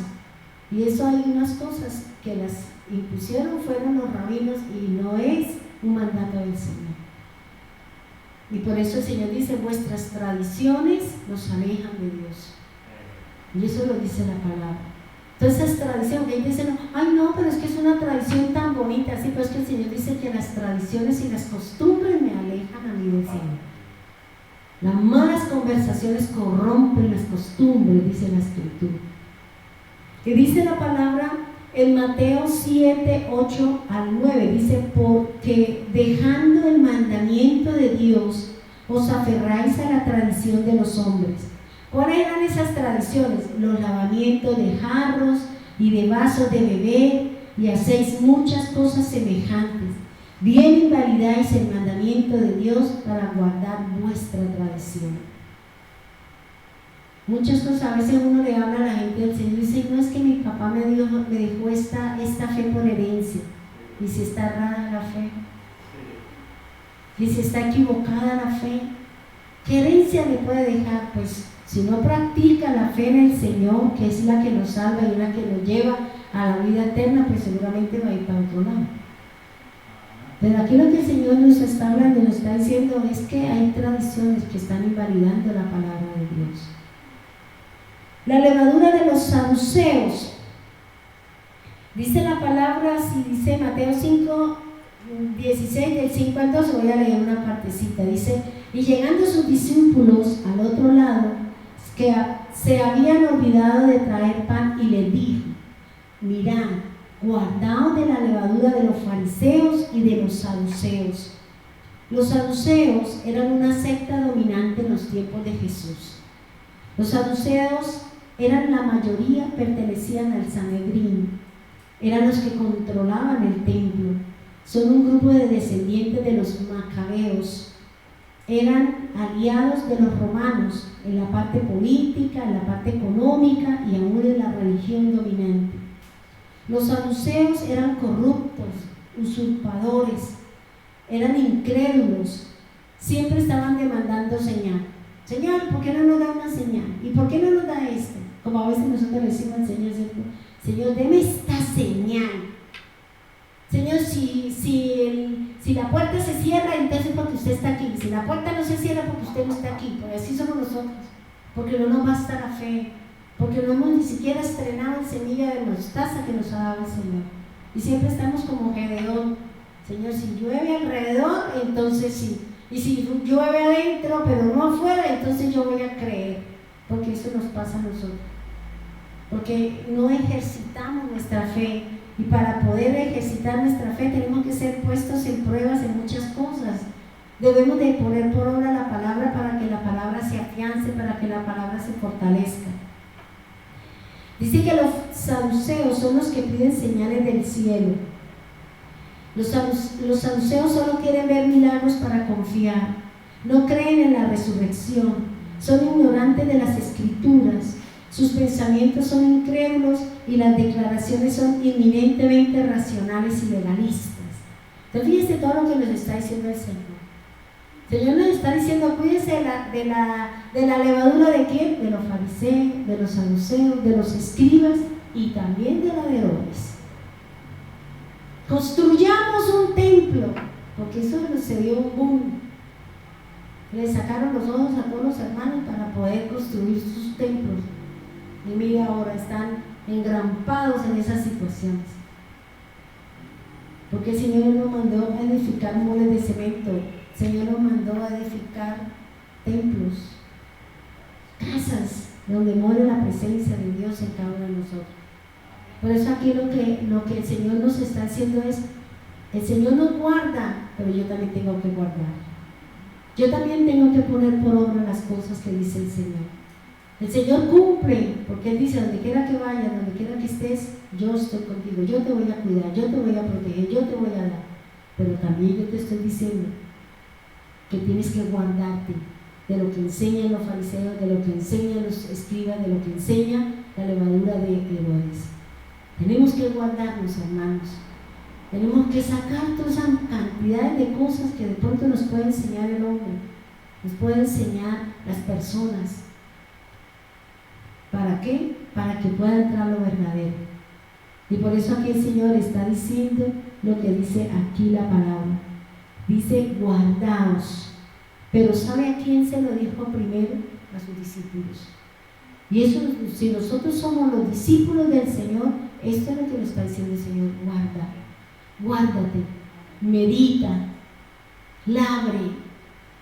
Y eso hay unas cosas que las impusieron, fueron los rabinos, y no es un mandato del Señor. Y por eso el Señor dice, vuestras tradiciones nos alejan de Dios. Y eso lo dice la palabra. Entonces esas tradiciones, que ellos dicen, ay no, pero es que es una tradición tan bonita, sí, pero es que el Señor dice que las tradiciones y las costumbres me alejan a mí del Señor. Las malas conversaciones corrompen las costumbres, dice la Escritura. Y dice la palabra en Mateo 7, 8 al 9, dice, porque dejando el mandamiento de Dios, os aferráis a la tradición de los hombres. ¿Cuáles eran esas tradiciones? Los lavamientos de jarros y de vasos de beber, y hacéis muchas cosas semejantes. Bien invalidáis el mandamiento de Dios para guardar vuestra tradición. Muchas cosas, a veces uno le habla a la gente del Señor y dice, no, es que mi papá me dejó esta fe por herencia. Y si está errada la fe, y si está equivocada la fe, ¿qué herencia le puede dejar? Pues si no practica la fe en el Señor, que es la que nos salva y la que nos lleva a la vida eterna, pues seguramente va a ir para otro lado. Pero aquí lo que el Señor nos está hablando y nos está diciendo es que hay tradiciones que están invalidando la palabra de Dios. La levadura de los saduceos. Dice la palabra, si dice Mateo 5, 16, del 5 al 12, voy a leer una partecita. Dice, y llegando sus discípulos al otro lado, que se habían olvidado de traer pan, y les dijo, mirad, guardaos de la levadura de los fariseos y de los saduceos. Los saduceos eran una secta dominante en los tiempos de Jesús. Los saduceos eran la mayoría, pertenecían al Sanedrín, eran los que controlaban el templo. Son un grupo de descendientes de los macabeos, eran aliados de los romanos en la parte política, en la parte económica y aún en la religión dominante. Los saduceos eran corruptos, usurpadores, eran incrédulos, siempre estaban demandando señal. Señor, ¿por qué no nos da una señal? ¿Y por qué no nos da esto? Como a veces nosotros le decimos al Señor, ¿cierto? Señor, deme esta señal. Señor, si la puerta se cierra, entonces porque usted está aquí. Si la puerta no se cierra, porque usted no está aquí. Porque así somos nosotros. Porque no nos basta la fe. Porque no hemos ni siquiera estrenado la semilla de mostaza que nos ha dado el Señor. Y siempre estamos como Gedeón. Señor, si llueve alrededor, entonces sí. Y si llueve adentro, pero no afuera, entonces yo voy a creer. Porque eso nos pasa a nosotros. Porque no ejercitamos nuestra fe. Y para poder ejercitar nuestra fe tenemos que ser puestos en pruebas en muchas cosas. Debemos de poner por obra la palabra para que la palabra se afiance, para que la palabra se fortalezca. Dice que los saduceos son los que piden señales del cielo. Los saduceos solo quieren ver milagros para confiar. No creen en la resurrección. Son ignorantes de las escrituras. Sus pensamientos son incrédulos y las declaraciones son inminentemente racionales y legalistas. Entonces fíjense todo lo que nos está diciendo el Señor. El Señor nos está diciendo, cuídense de la levadura de quién, de los fariseos, de los saduceos, de los escribas y también de la de Herodes. Construyamos un templo, porque eso se dio un boom. Le sacaron los ojos a todos los hermanos para poder construir sus templos. Y mira, ahora están engrampados en esas situaciones. Porque el Señor nos mandó a edificar muros de cemento. El Señor nos mandó a edificar templos, casas donde more la presencia de Dios en cada uno de nosotros. Por eso aquí lo que el Señor nos está haciendo es, el Señor nos guarda, pero yo también tengo que guardar. Yo también tengo que poner por obra las cosas que dice el Señor. El Señor cumple, porque Él dice, donde quiera que vayas, donde quiera que estés, yo estoy contigo, yo te voy a cuidar, yo te voy a proteger, yo te voy a dar. Pero también yo te estoy diciendo que tienes que guardarte de lo que enseñan los fariseos, de lo que enseñan los escribas, de lo que enseña la levadura de Herodes. Tenemos que guardarnos, hermanos. Tenemos que sacar toda esa cantidad de cosas que de pronto nos puede enseñar el hombre, nos puede enseñar las personas. ¿Para qué? Para que pueda entrar lo verdadero. Y por eso aquí el Señor está diciendo lo que dice aquí la palabra. Dice, guardaos. Pero ¿sabe a quién se lo dijo primero? A sus discípulos. Y eso, si nosotros somos los discípulos del Señor, esto es lo que nos está diciendo el Señor. Guárdate, medita, labre.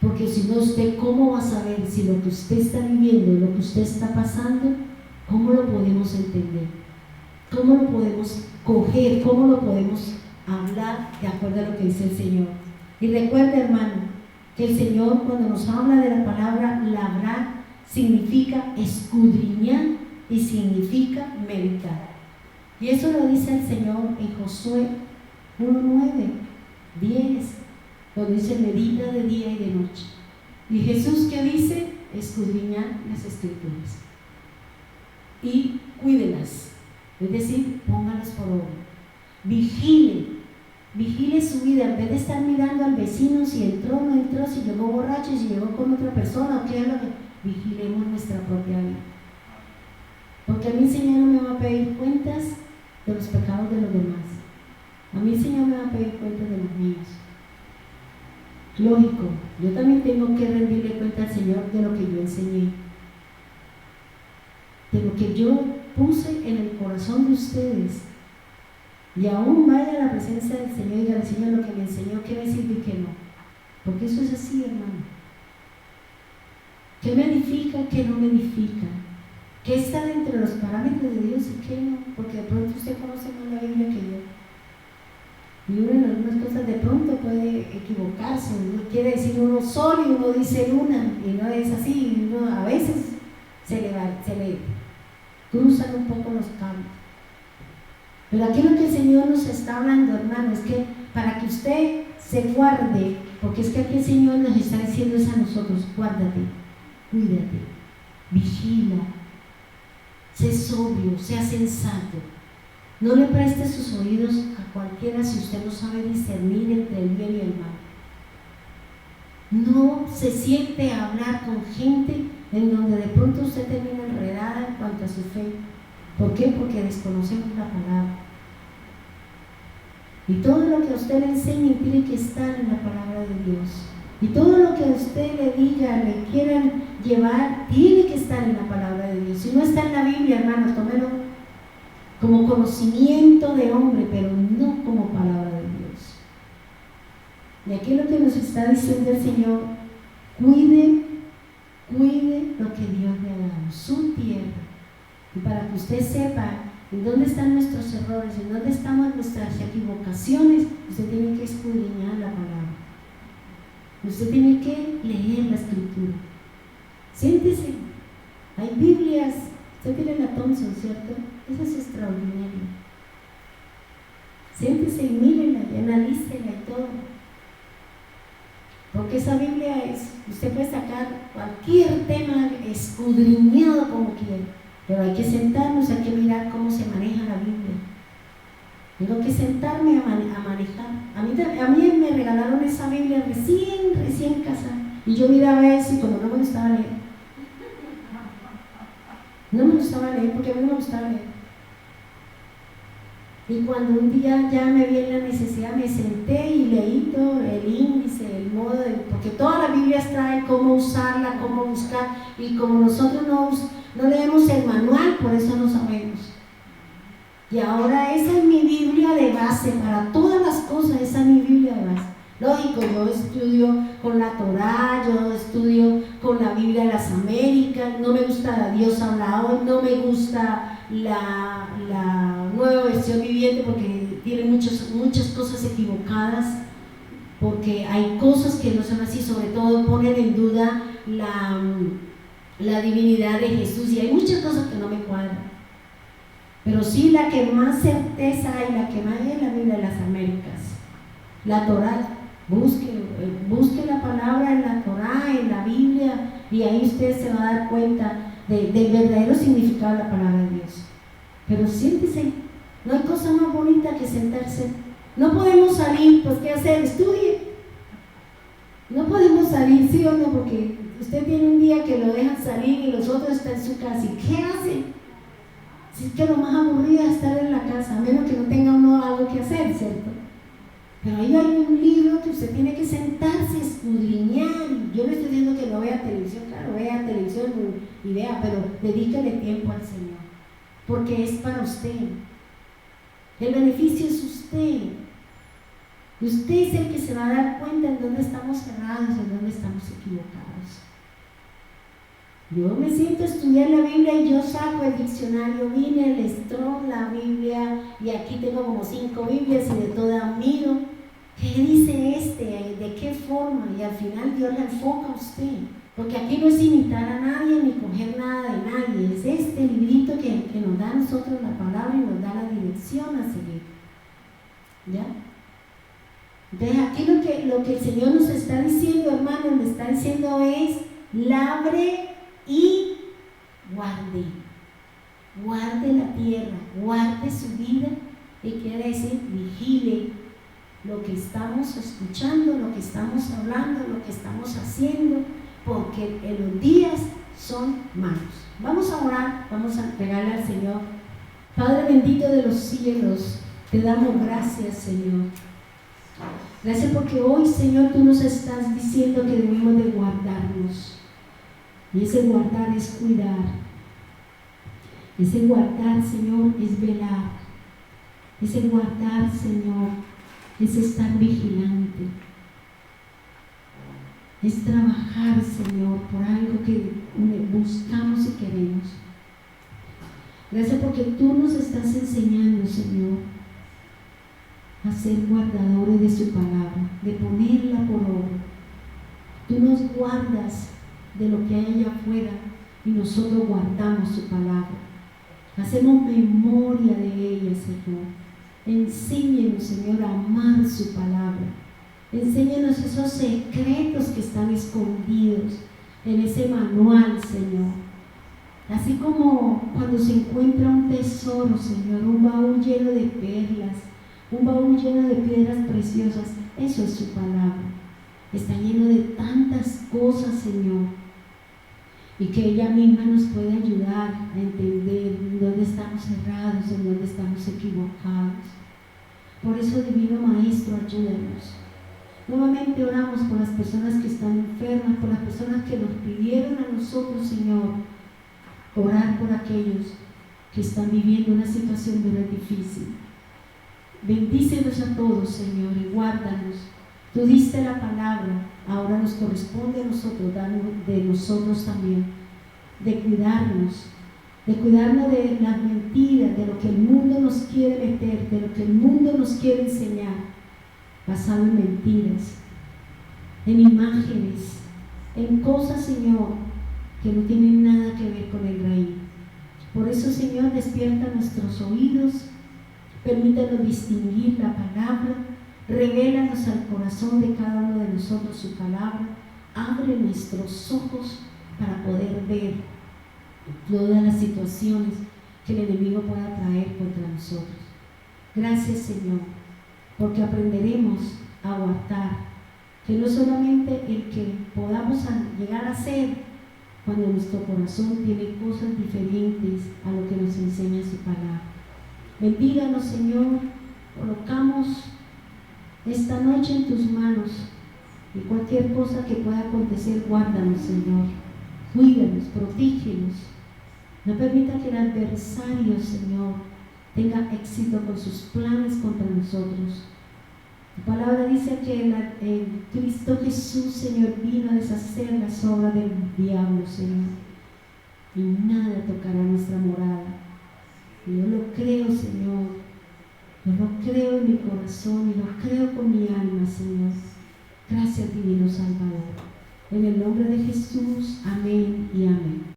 Porque si no, usted, ¿cómo va a saber si lo que usted está viviendo, lo que usted está pasando, cómo lo podemos entender? ¿Cómo lo podemos coger? ¿Cómo lo podemos hablar de acuerdo a lo que dice el Señor? Y recuerda, hermano, que el Señor, cuando nos habla de la palabra labrar, significa escudriñar y significa meditar. Y eso lo dice el Señor en Josué 1:9, 10, donde dice medita de día y de noche. Y Jesús, ¿qué dice? Escudriñar las Escrituras y cuídelas, es decir, póngalas por obra. Vigile su vida, en vez de estar mirando al vecino si entró o no entró, si llegó borracho, si llegó con otra persona, o qué es lo que. Vigilemos nuestra propia vida. Porque a mí el Señor no me va a pedir cuentas de los pecados de los demás. A mí el Señor me va a pedir cuentas de los míos. Lógico, yo también tengo que rendirle cuenta al Señor de lo que yo enseñé, de lo que yo puse en el corazón de ustedes. Y aún vaya a la presencia del Señor y diga: Señor, lo que me enseñó, ¿qué me sirve y qué no? Porque eso es así, hermano. ¿Qué me edifica, qué no me edifica? ¿Qué está dentro de los parámetros de Dios y qué no? Porque de pronto usted conoce más la Biblia que yo. Y uno en algunas cosas de pronto puede equivocarse. Uno quiere decir uno sol y uno dice luna, y no es así. Y uno a veces se le cruzan un poco los cables. Pero aquí lo que el Señor nos está hablando, hermano, es que para que usted se guarde, porque es que aquí el Señor nos está diciendo es a nosotros: guárdate, cuídate, vigila, sé sobrio, sea sensato. No le preste sus oídos a cualquiera si usted no sabe discernir entre el bien y el mal. No se siente a hablar con gente en donde de pronto usted termina enredada en cuanto a su fe. ¿Por qué? Porque desconocemos la palabra. Y todo lo que a usted le enseñe tiene que estar en la palabra de Dios. Y todo lo que a usted le diga, le quieran llevar, tiene que estar en la palabra de Dios. Si no está en la Biblia, hermano, tómelo como conocimiento de hombre, pero no como palabra de Dios. Y aquí lo que nos está diciendo el Señor: cuide lo que Dios le ha dado, su tierra. Y para que usted sepa en dónde están nuestros errores, en dónde están nuestras equivocaciones, usted tiene que escudriñar la palabra. Usted tiene que leer la Escritura. Siéntese. Hay Biblias. Usted tiene la Thompson, ¿cierto? Eso es extraordinario. Siéntese y mírela y analícela y todo. Porque esa Biblia es, usted puede sacar cualquier tema escudriñado como quiera, pero hay que sentarnos, hay que mirar cómo se maneja la Biblia. Tengo que sentarme a manejar. A mí me regalaron esa Biblia recién casada, y yo miraba eso y como no me gustaba leer. No me gustaba leer porque a mí no me gustaba leer. Y cuando un día ya me vi en la necesidad, me senté y leí todo el índice, el modo de, porque todas las Biblias traen cómo usarla, cómo buscar, y como nosotros no leemos el manual, por eso no sabemos. Y ahora esa es mi Biblia de base para todas las cosas, esa es mi Biblia de base. Lógico, yo estudio con la Torá, yo estudio con la Biblia de las Américas, no me gusta la Dios habla hoy, no me gusta la Nueva Versión Viviente porque tiene muchas cosas equivocadas, porque hay cosas que no son así, sobre todo ponen en duda la divinidad de Jesús, y hay muchas cosas que no me cuadran. Pero sí, la que más certeza hay, la que más hay es la Biblia de las Américas, la Torá. Busque la palabra en la Torá, en la Biblia, y ahí usted se va a dar cuenta del verdadero significado de la palabra de Dios. Pero siéntese, no hay cosa más bonita que sentarse. No podemos salir, pues ¿qué hacer? Estudie. No podemos salir, sí o no, porque usted tiene un día que lo dejan salir y los otros están en su casa. ¿Y qué hace? Si es que lo más aburrido es estar en la casa, a menos que no tenga uno algo que hacer, ¿cierto? Pero ahí hay un libro que usted tiene que sentarse, escudriñar. Yo no estoy diciendo que no vea televisión, claro, vea televisión y vea, pero dedíquele tiempo al Señor, porque es para usted. El beneficio es usted. Usted es el que se va a dar cuenta en dónde estamos errados, en dónde estamos equivocados. Yo me siento a estudiar la Biblia y yo saco el diccionario, vine al Strong, la Biblia, y aquí tengo como 5 Biblias y de todas miro. ¿Qué dice este? ¿De qué forma? Y al final Dios le enfoca a usted. Porque aquí no es imitar a nadie ni coger nada de nadie. Es este librito que nos da a nosotros la palabra y nos da la dirección a seguir. ¿Ya? Entonces aquí lo que el Señor nos está diciendo, hermanos, le está diciendo es: labre y guarde. Guarde la tierra, guarde su vida, y quiere decir vigile lo que estamos escuchando, lo que estamos hablando, lo que estamos haciendo, porque en los días son malos. Vamos a orar, vamos a entregarle al Señor. Padre bendito de los cielos, te damos gracias, Señor. Gracias porque hoy, Señor, tú nos estás diciendo que debemos de guardarnos. Y ese guardar es cuidar. Ese guardar, Señor, es velar. Ese guardar, Señor, es estar vigilante. Es trabajar, Señor, por algo que buscamos y queremos. Gracias porque tú nos estás enseñando, Señor, a ser guardadores de su palabra, de ponerla por obra. Tú nos guardas de lo que hay allá afuera y nosotros guardamos su palabra. Hacemos memoria de ella, Señor. Enséñanos, Señor, a amar su palabra. Enséñanos esos secretos que están escondidos en ese manual, Señor. Así como cuando se encuentra un tesoro, Señor, un baúl lleno de perlas, un baúl lleno de piedras preciosas, eso es su palabra. Está lleno de tantas cosas, Señor, y que ella misma nos puede ayudar a entender dónde estamos errados, en dónde estamos equivocados. Por eso, Divino Maestro, ayúdanos. Nuevamente oramos por las personas que están enfermas, por las personas que nos pidieron a nosotros, Señor, orar por aquellos que están viviendo una situación dura y difícil. Bendícenos a todos, Señor, y guárdanos. Tú diste la palabra, ahora nos corresponde a nosotros, danos de nosotros también, de cuidarnos de las mentiras, de lo que el mundo nos quiere meter, de lo que el mundo nos quiere enseñar, basado en mentiras, en imágenes, en cosas, Señor, que no tienen nada que ver con el reino. Por eso, Señor, despierta nuestros oídos, permítanos distinguir la palabra, revélanos al corazón de cada uno de nosotros su palabra, abre nuestros ojos para poder ver todas las situaciones que el enemigo pueda traer contra nosotros. Gracias, Señor, porque aprenderemos a aguantar, que no solamente el que podamos llegar a ser cuando nuestro corazón tiene cosas diferentes a lo que nos enseña su palabra. Bendíganos, Señor, colocamos esta noche en tus manos, y cualquier cosa que pueda acontecer, guárdanos, Señor, cuídanos, protégenos, no permita que el adversario, Señor, tenga éxito con sus planes contra nosotros. Tu palabra dice que el Cristo Jesús, Señor, vino a deshacer las obras del diablo, Señor, y nada tocará nuestra morada. Y yo lo creo, Señor, yo lo creo en mi corazón y lo creo con mi alma, Señor. Gracias, divino Salvador. En el nombre de Jesús, amén y amén.